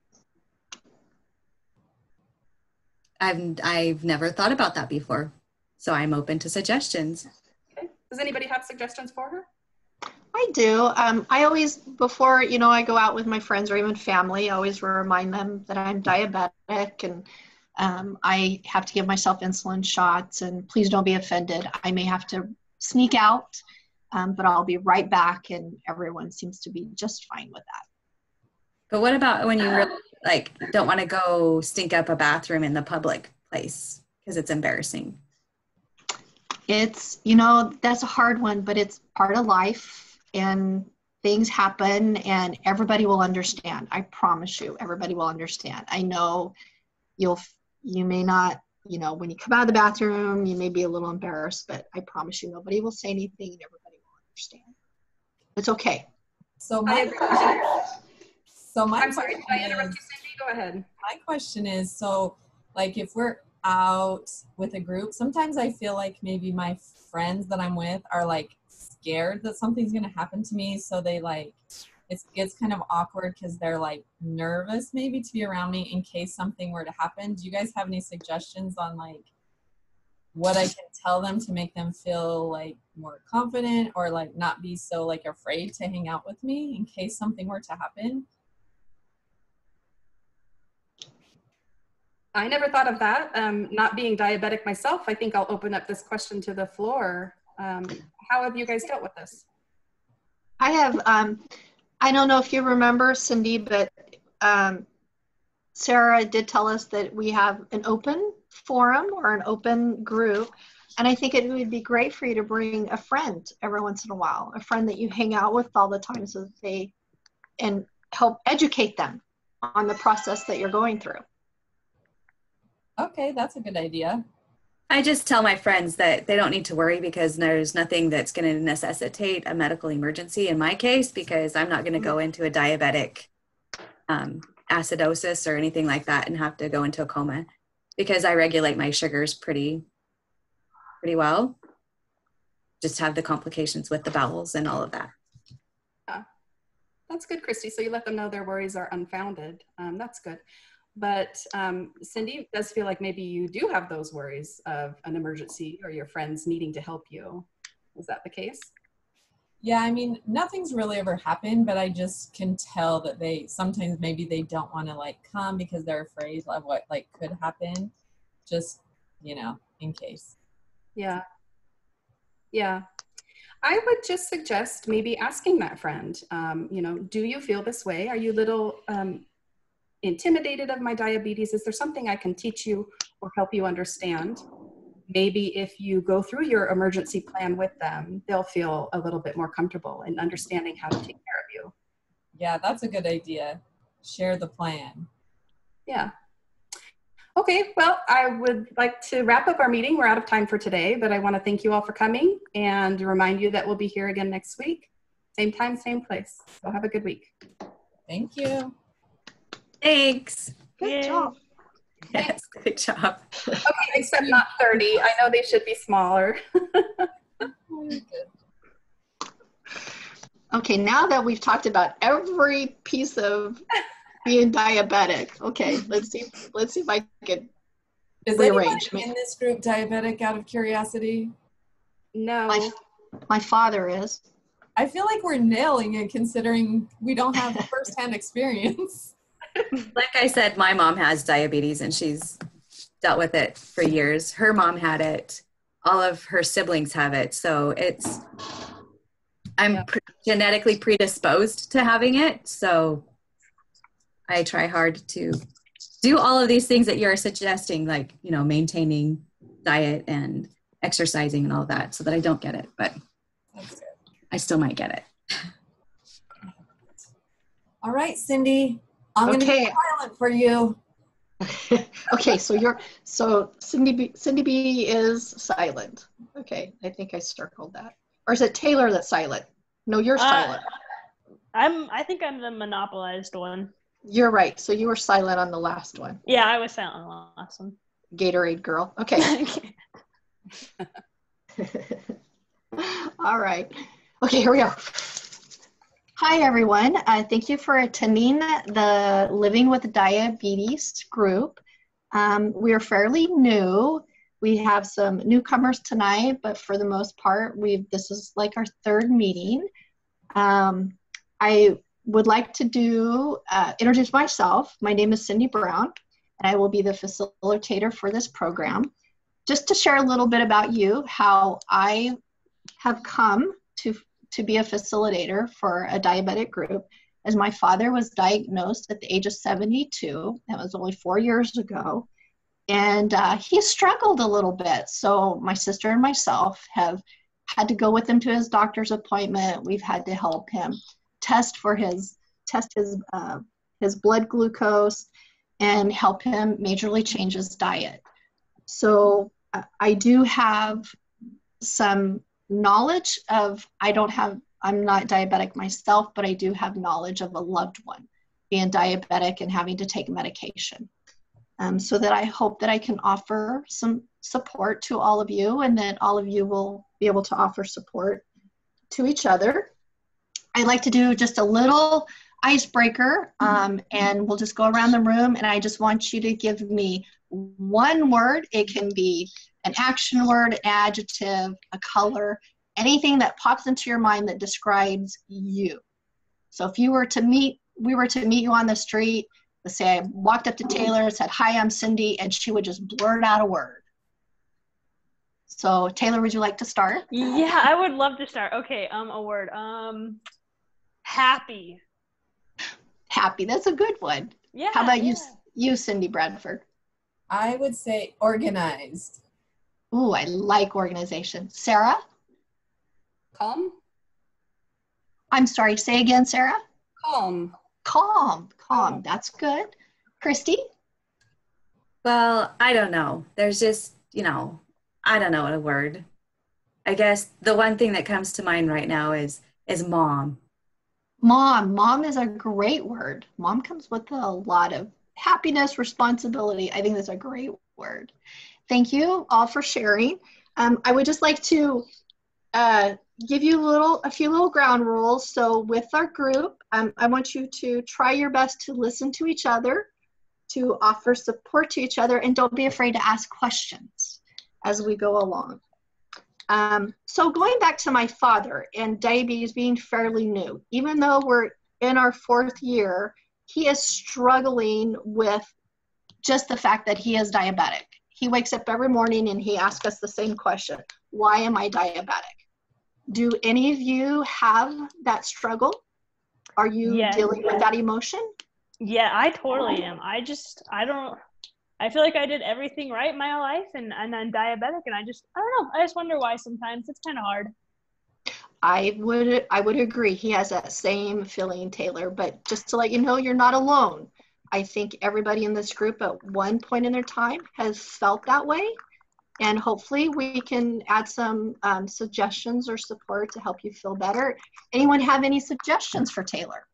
I've never thought about that before, so I'm open to suggestions. Okay. Does anybody have suggestions for her? I do. I always, before, I go out with my friends or even family, I always remind them that I'm diabetic, and I have to give myself insulin shots, and please don't be offended. I may have to sneak out, but I'll be right back, and everyone seems to be just fine with that. But what about when you really, like, don't want to go stink up a bathroom in the public place because it's embarrassing? It's, that's a hard one, but it's part of life, and things happen, and everybody will understand. I promise you, everybody will understand. I know you may not, when you come out of the bathroom, you may be a little embarrassed, but I promise you, nobody will say anything, and everybody will understand. It's okay. I'm sorry, did I interrupt you, Cindy? Go ahead. My question is, so like if we're out with a group, sometimes I feel like maybe my friends that I'm with are like scared that something's going to happen to me. So they like, it gets kind of awkward because they're like nervous maybe to be around me in case something were to happen. Do you guys have any suggestions on like what I can tell them to make them feel like more confident or like not be so like afraid to hang out with me in case something were to happen? I never thought of that. Not being diabetic myself, I think I'll open up this question to the floor. How have you guys dealt with this? I have, I don't know if you remember, Cindy, but Sarah did tell us that we have an open forum or an open group. And I think it would be great for you to bring a friend every once in a while, a friend that you hang out with all the time so that and help educate them on the process that you're going through. Okay, that's a good idea. I just tell my friends that they don't need to worry because there's nothing that's going to necessitate a medical emergency in my case, because I'm not going to go into a diabetic acidosis or anything like that and have to go into a coma because I regulate my sugars pretty well. Just have the complications with the bowels and all of that. That's good, Christy. So you let them know their worries are unfounded. That's good. But Cindy, it does feel like maybe you do have those worries of an emergency or your friends needing to help you. Is that the case? Yeah, I mean, nothing's really ever happened, but I just can tell that sometimes maybe they don't want to like come because they're afraid of what like could happen, just, in case. Yeah. Yeah. I would just suggest maybe asking that friend, do you feel this way? Are you a little intimidated of my diabetes? Is there something I can teach you or help you understand? Maybe if you go through your emergency plan with them, they'll feel a little bit more comfortable in understanding how to take care of you. Yeah, that's a good idea. Share the plan. Yeah. Okay, well, I would like to wrap up our meeting. We're out of time for today, but I want to thank you all for coming and remind you that we'll be here again next week. Same time, same place. So have a good week. Thank you. Thanks. Good job. Yes, good job. Okay, except not 30. I know they should be smaller. Okay, now that we've talked about every piece of being diabetic, okay, let's see if I can rearrange. Is anybody in this group diabetic out of curiosity? No. My father is. I feel like we're nailing it considering we don't have firsthand experience. Like I said, my mom has diabetes and she's dealt with it for years. Her mom had it. All of her siblings have it. So I'm genetically predisposed to having it. So I try hard to do all of these things that you're suggesting, like, maintaining diet and exercising and all that so that I don't get it. But I still might get it. All right, Cindy. I'm going to be silent for you. Okay, so Cindy B is silent. Okay, I think I circled that. Or is it Taylor that's silent? No, you're silent. I think I'm the monopolized one. You're right. So you were silent on the last one. Yeah, I was silent on the last one. Gatorade girl. Okay. All right. Okay, here we go. Hi, everyone. Thank you for attending the Living with Diabetes group. We are fairly new. We have some newcomers tonight, but for the most part, this is like our third meeting. I would like to introduce myself. My name is Cindy Brown, and I will be the facilitator for this program. Just to share a little bit about you, how I have come to be a facilitator for a diabetic group, as my father was diagnosed at the age of 72. That was only 4 years ago. And he struggled a little bit. So my sister and myself have had to go with him to his doctor's appointment. We've had to help him test his blood glucose and help him majorly change his diet. So I do have some knowledge of, I'm not diabetic myself, but I do have knowledge of a loved one being diabetic and having to take medication. So that I hope that I can offer some support to all of you, and that all of you will be able to offer support to each other. I'd like to do just a little icebreaker, and we'll just go around the room, and I just want you to give me one word. It can be an action word, an adjective, a color, anything that pops into your mind that describes you. So if we were to meet you on the street, let's say I walked up to Taylor and said, "Hi, I'm Cindy," and she would just blurt out a word. So Taylor, would you like to start? Yeah, I would love to start. Okay, a word. Happy. Happy, that's a good one. Yeah. How about you, Cindy Bradford? I would say organized. Ooh, I like organization. Sarah? Calm. I'm sorry, say again, Sarah? Calm. Calm, that's good. Christy? Well, I don't know. There's just, I don't know a word. I guess the one thing that comes to mind right now is mom. Mom is a great word. Mom comes with a lot of happiness, responsibility. I think that's a great word. Thank you all for sharing. I would just like to give you a few little ground rules. So with our group, I want you to try your best to listen to each other, to offer support to each other, and don't be afraid to ask questions as we go along. So going back to my father and diabetes being fairly new, even though we're in our 4th year, he is struggling with just the fact that he is diabetic. He wakes up every morning and he asks us the same question: why am I diabetic? Do any of you have that struggle? Are you dealing with that emotion? Yeah, I totally am. I feel like I did everything right in my life, and I'm diabetic, and I don't know. I just wonder why sometimes. It's kind of hard. I would agree. He has that same feeling, Taylor, but just to let you know, you're not alone. I think everybody in this group at one point in their time has felt that way, and hopefully we can add some suggestions or support to help you feel better. Anyone have any suggestions for Taylor?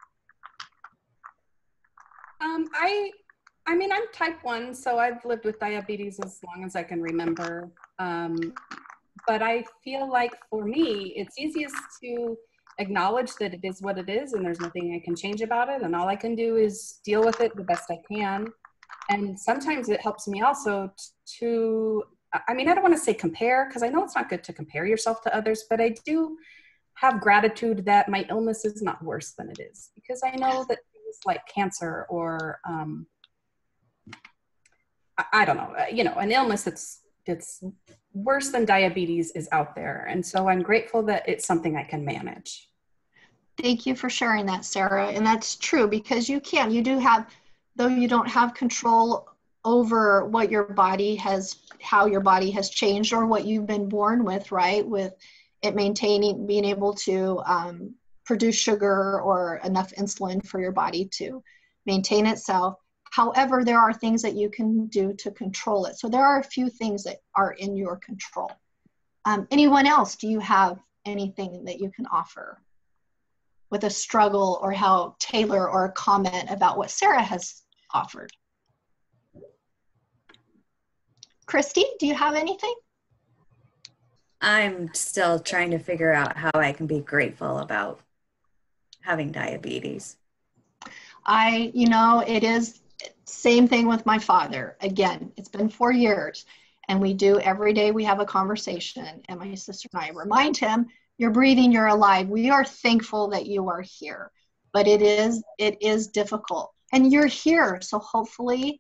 I mean, I'm type 1, so I've lived with diabetes as long as I can remember. But I feel like for me, it's easiest to acknowledge that it is what it is and there's nothing I can change about it. And all I can do is deal with it the best I can. And sometimes it helps me also to, I mean, I don't want to say compare, because I know it's not good to compare yourself to others, but I do have gratitude that my illness is not worse than it is, because I know that things like cancer or I don't know, an illness that's worse than diabetes is out there. And so I'm grateful that it's something I can manage. Thank you for sharing that, Sarah. And that's true, because you do have, though you don't have control over what your body has, how your body has changed or what you've been born with, right? With it being able to produce sugar or enough insulin for your body to maintain itself. However, there are things that you can do to control it. So there are a few things that are in your control. Anyone else, do you have anything that you can offer with a struggle, or how Taylor, or a comment about what Sarah has offered? Christy, do you have anything? I'm still trying to figure out how I can be grateful about having diabetes. It is same thing with my father. Again, it's been 4 years, and every day we have a conversation, and my sister and I remind him, you're breathing, you're alive. We are thankful that you are here, but it is difficult, and you're here. So hopefully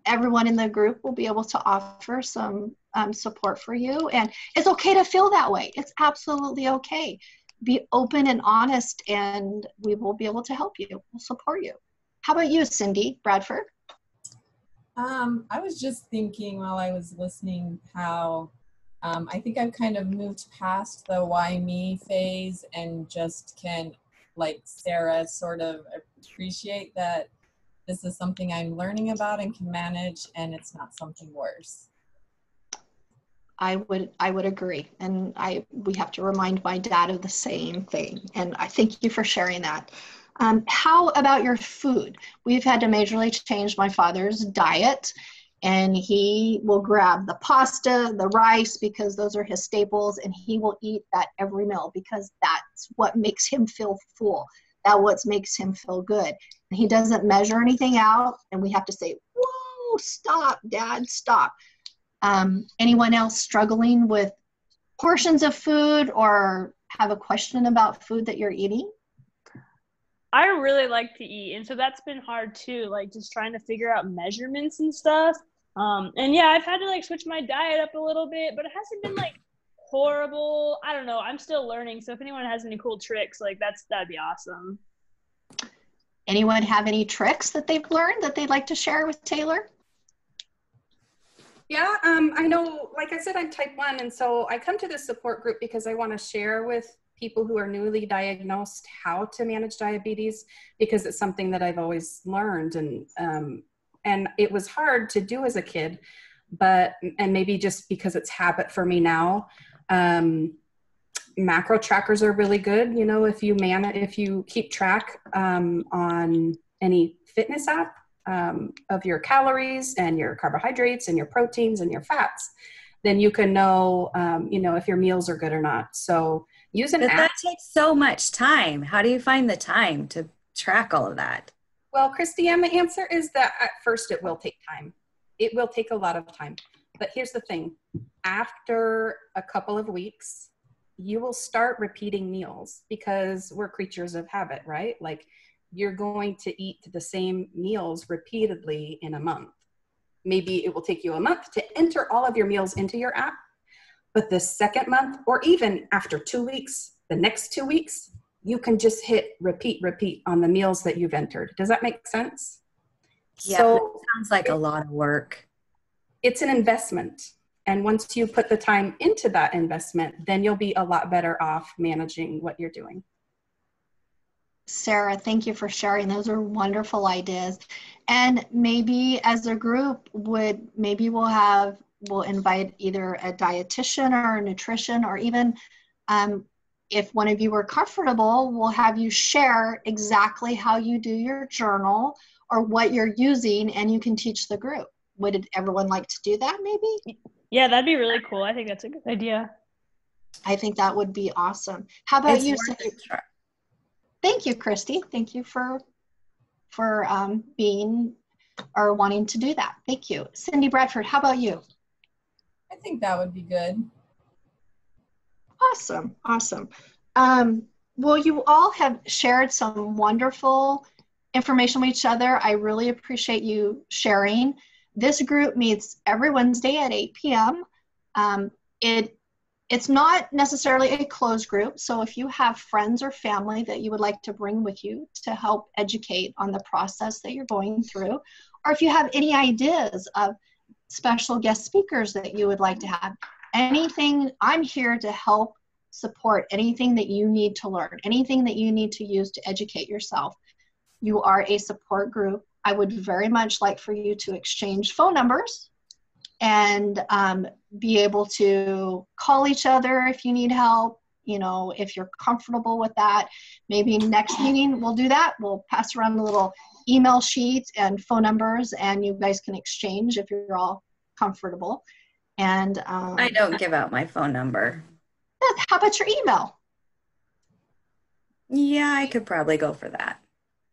everyone in the group will be able to offer some support for you. And it's okay to feel that way. It's absolutely okay. Be open and honest, and we will be able to help you. We'll support you. How about you, Cindy Bradford? I was just thinking while I was listening how I think I've kind of moved past the why me phase and just can, like Sarah, sort of appreciate that this is something I'm learning about and can manage, and it's not something worse. I would agree, and we have to remind my dad of the same thing, and I thank you for sharing that. How about your food? We've had to majorly change my father's diet, and he will grab the pasta, the rice, because those are his staples, and he will eat that every meal because that's what makes him feel full. That's what makes him feel good. And he doesn't measure anything out, and we have to say, whoa, stop, Dad, stop. Anyone else struggling with portions of food or have a question about food that you're eating? I really like to eat, and so that's been hard too, like just trying to figure out measurements and stuff. And yeah, I've had to like switch my diet up a little bit, but it hasn't been like horrible. I don't know. I'm still learning. So if anyone has any cool tricks, like that'd be awesome. Anyone have any tricks that they've learned that they'd like to share with Taylor? Yeah, I know, like I said, I'm type 1, and so I come to this support group because I want to share with people who are newly diagnosed how to manage diabetes, because it's something that I've always learned, and it was hard to do as a kid, and maybe just because it's habit for me now. Macro trackers are really good. You know, if you keep track on any fitness app, of your calories and your carbohydrates and your proteins and your fats, then you can know, if your meals are good or not. So use an app. That takes so much time. How do you find the time to track all of that? Well, Christiane, the answer is that at first it will take time. It will take a lot of time. But here's the thing. After a couple of weeks, you will start repeating meals because we're creatures of habit, right? Like, you're going to eat the same meals repeatedly in a month. Maybe it will take you a month to enter all of your meals into your app, but the second month, or even after 2 weeks, the next 2 weeks, you can just hit repeat on the meals that you've entered. Does that make sense? Yeah, so it sounds like a lot of work. It's an investment. And once you put the time into that investment, then you'll be a lot better off managing what you're doing. Sarah, thank you for sharing. Those are wonderful ideas. And maybe as a group we'll invite either a dietitian or a nutrition, or even if one of you are comfortable, we'll have you share exactly how you do your journal or what you're using, and you can teach the group. Would everyone like to do that maybe? Yeah, that'd be really cool. I think that's a good idea. I think that would be awesome. How about you, Cindy? Thank you, Christy. Thank you for being or wanting to do that. Thank you. Cindy Bradford, how about you? I think that would be good. Awesome. Well, you all have shared some wonderful information with each other. I really appreciate you sharing. This group meets every Wednesday at 8 p.m. It's not necessarily a closed group, so if you have friends or family that you would like to bring with you to help educate on the process that you're going through, or if you have any ideas of special guest speakers that you would like to have, anything, I'm here to help support anything that you need to learn, anything that you need to use to educate yourself. You are a support group. I would very much like for you to exchange phone numbers and be able to call each other if you need help, if you're comfortable with that. Maybe next meeting we'll do that. We'll pass around a little email sheet and phone numbers, and you guys can exchange if you're all comfortable. And I don't give out my phone number. How about your email? Yeah, I could probably go for that.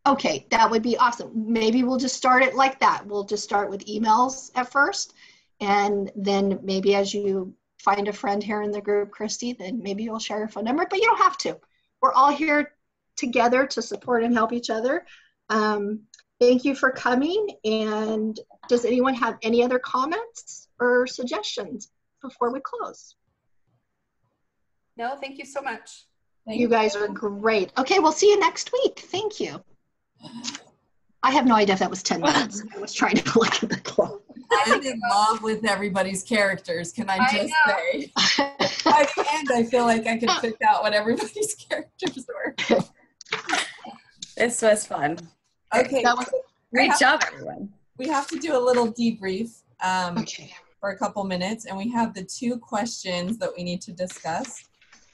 Okay, that would be awesome. Maybe we'll just start it like that. We'll just start with emails at first. And then maybe as you find a friend here in the group, Christy, then maybe you'll share your phone number, but you don't have to. We're all here together to support and help each other. thank you for coming. And does anyone have any other comments or suggestions before we close? No, thank you so much. You guys are great. Okay, we'll see you next week. Thank you. I have no idea if that was 10 minutes. I was trying to look at the clock. I'm in love with everybody's characters, can I just say? By the end, I feel like I could pick out what everybody's characters were. This was fun. Okay. Great job, everyone. We have to do a little debrief Okay. for a couple minutes, and we have the 2 questions that we need to discuss.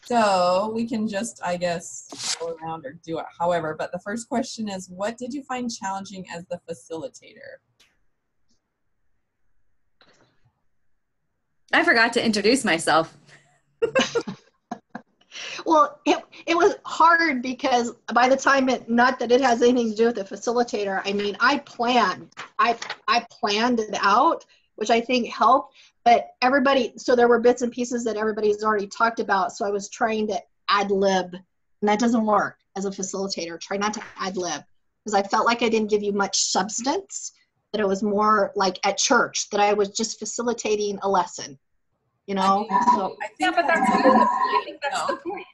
So we can just, I guess, go around or do it however. But the first question is, what did you find challenging as the facilitator? I forgot to introduce myself. Well, it was hard because by the time not that it has anything to do with the facilitator, I mean, I planned it out, which I think helped, but so there were bits and pieces that everybody's already talked about. So I was trying to ad lib, and that doesn't work as a facilitator. Try not to ad lib, because I felt like I didn't give you much substance, that it was more like at church, that I was just facilitating a lesson. You know, I think but I think that's the point.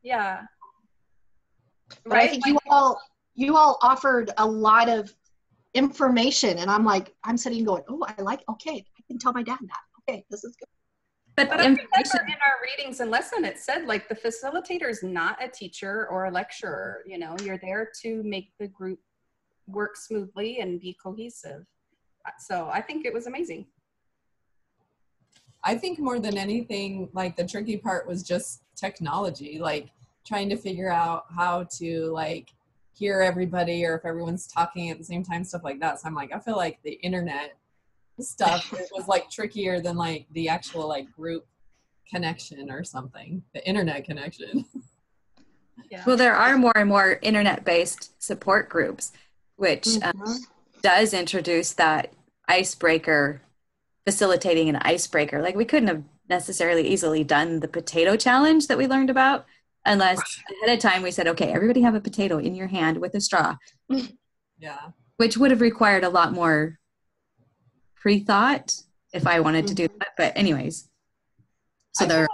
Yeah. But right? I think you all offered a lot of information, and I'm sitting going, oh, okay, I can tell my dad that. Okay, this is good. But I remember in our readings and lesson, it said like the facilitator is not a teacher or a lecturer. You know, you're there to make the group work smoothly and be cohesive. So I think it was amazing. I think more than anything, like the tricky part was just technology, like trying to figure out how to like hear everybody, or if everyone's talking at the same time, stuff like that. So I'm like, I feel like the internet stuff, it was like trickier than like the actual like group connection or something, the internet connection. Yeah. Well, there are more and more internet-based support groups, which does introduce that icebreaker, facilitating an icebreaker. Like we couldn't have necessarily easily done the potato challenge that we learned about unless ahead of time we said, okay, everybody have a potato in your hand with a straw. Yeah. Which would have required a lot more pre-thought if I wanted to do that. But anyways. So there.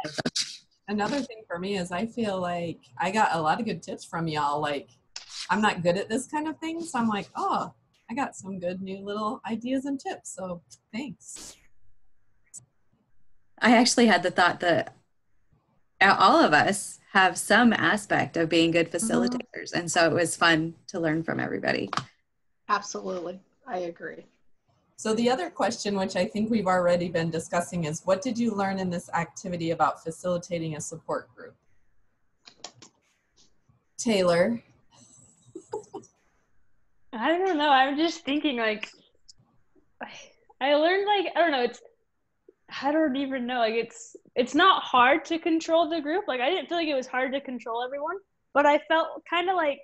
Another thing for me is I feel like I got a lot of good tips from y'all. Like I'm not good at this kind of thing. So I'm like, oh, I got some good new little ideas and tips. So thanks. I actually had the thought that all of us have some aspect of being good facilitators. And so it was fun to learn from everybody. Absolutely. I agree. So the other question, which I think we've already been discussing, is what did you learn in this activity about facilitating a support group? Taylor. I don't know. I'm just thinking like, I learned like, I don't know, I don't even know. Like it's not hard to control the group. Like I didn't feel like it was hard to control everyone, but I felt kind of like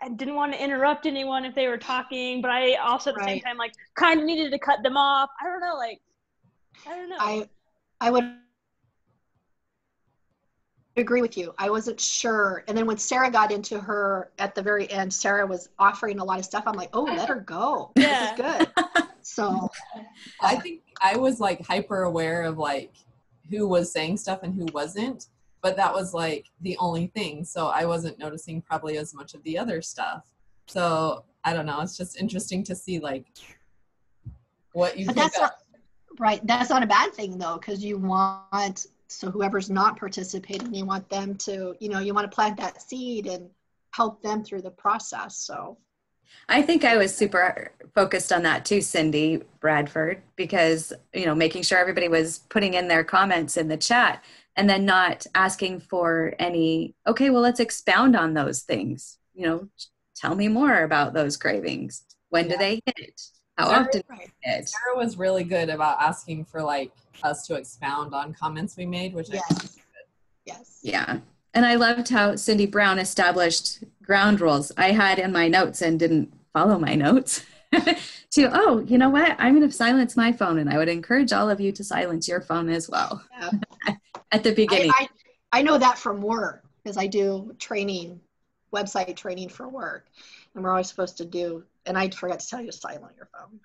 I didn't want to interrupt anyone if they were talking, but I also at the same time like kind of needed to cut them off. I don't know. Like, I don't know. I would agree with you. I wasn't sure. And then when Sarah got into her at the very end, Sarah was offering a lot of stuff. I'm like, oh, let her go. Yeah. This is good. So I think I was like hyper aware of like who was saying stuff and who wasn't, but that was like the only thing. So I wasn't noticing probably as much of the other stuff. So I don't know. It's just interesting to see like what you pick up. Right. That's not a bad thing though, because you want, so whoever's not participating, you want them to, you know, you want to plant that seed and help them through the process. So I think I was super focused on that too, Cindy Bradford, because, you know, making sure everybody was putting in their comments in the chat and then not asking for any, okay, well, let's expound on those things. You know, tell me more about those cravings. When do they hit? How often do they hit? Sarah was really good about asking for like us to expound on comments we made, which I think is good. Yes. Yeah. And I loved how Cindy Brown established ground rules. I had in my notes and didn't follow my notes to, oh, you know what? I'm going to silence my phone. And I would encourage all of you to silence your phone as well. Yeah. At the beginning. I know that from work because I do training, website training for work. And we're always supposed to do And I forgot to tell you to silent your phone.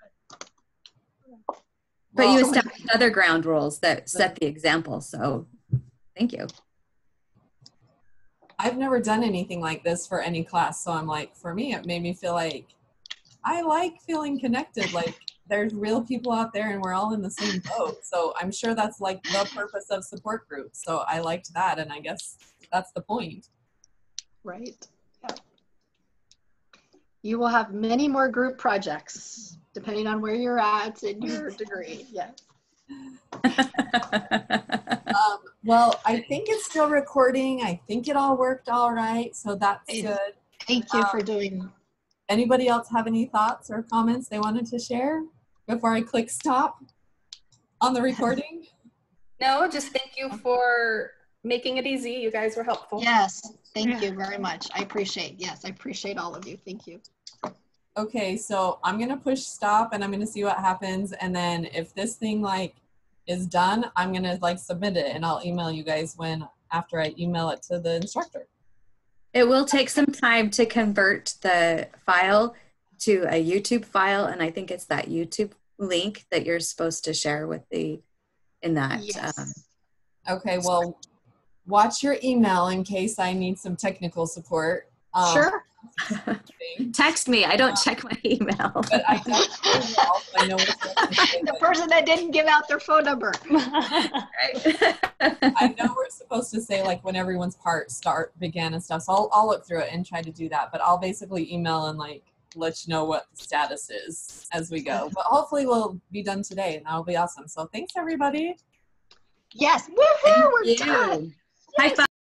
But you established other ground rules that set the example. So thank you. I've never done anything like this for any class. So I'm like, for me, it made me feel like I like feeling connected. Like there's real people out there and we're all in the same boat. So I'm sure that's like the purpose of support groups. So I liked that. And I guess that's the point. Right. Yeah. You will have many more group projects depending on where you're at in your degree. Yes. Well, I think it's still recording. I think it all worked all right. So that's good. Thank you for doing. Anybody else have any thoughts or comments they wanted to share before I click stop on the recording? No, just thank you for making it easy. You guys were helpful. Yes, thank you very much. I appreciate all of you. Thank you. Okay, so I'm gonna push stop and I'm gonna see what happens, and then if this thing like is done, I'm gonna like submit it and I'll email you guys after I email it to the instructor. It will take some time to convert the file to a YouTube file, and I think it's that YouTube link that you're supposed to share with in that. Yes. Okay, well, watch your email in case I need some technical support. Sure. Text me. I don't check my email. But I know the person that didn't give out their phone number. I know we're supposed to say like when everyone's part began and stuff. So I'll look through it and try to do that. But I'll basically email and like let you know what the status is as we go. But hopefully we'll be done today and that'll be awesome. So thanks everybody. Yes. Woohoo! We're done. High five.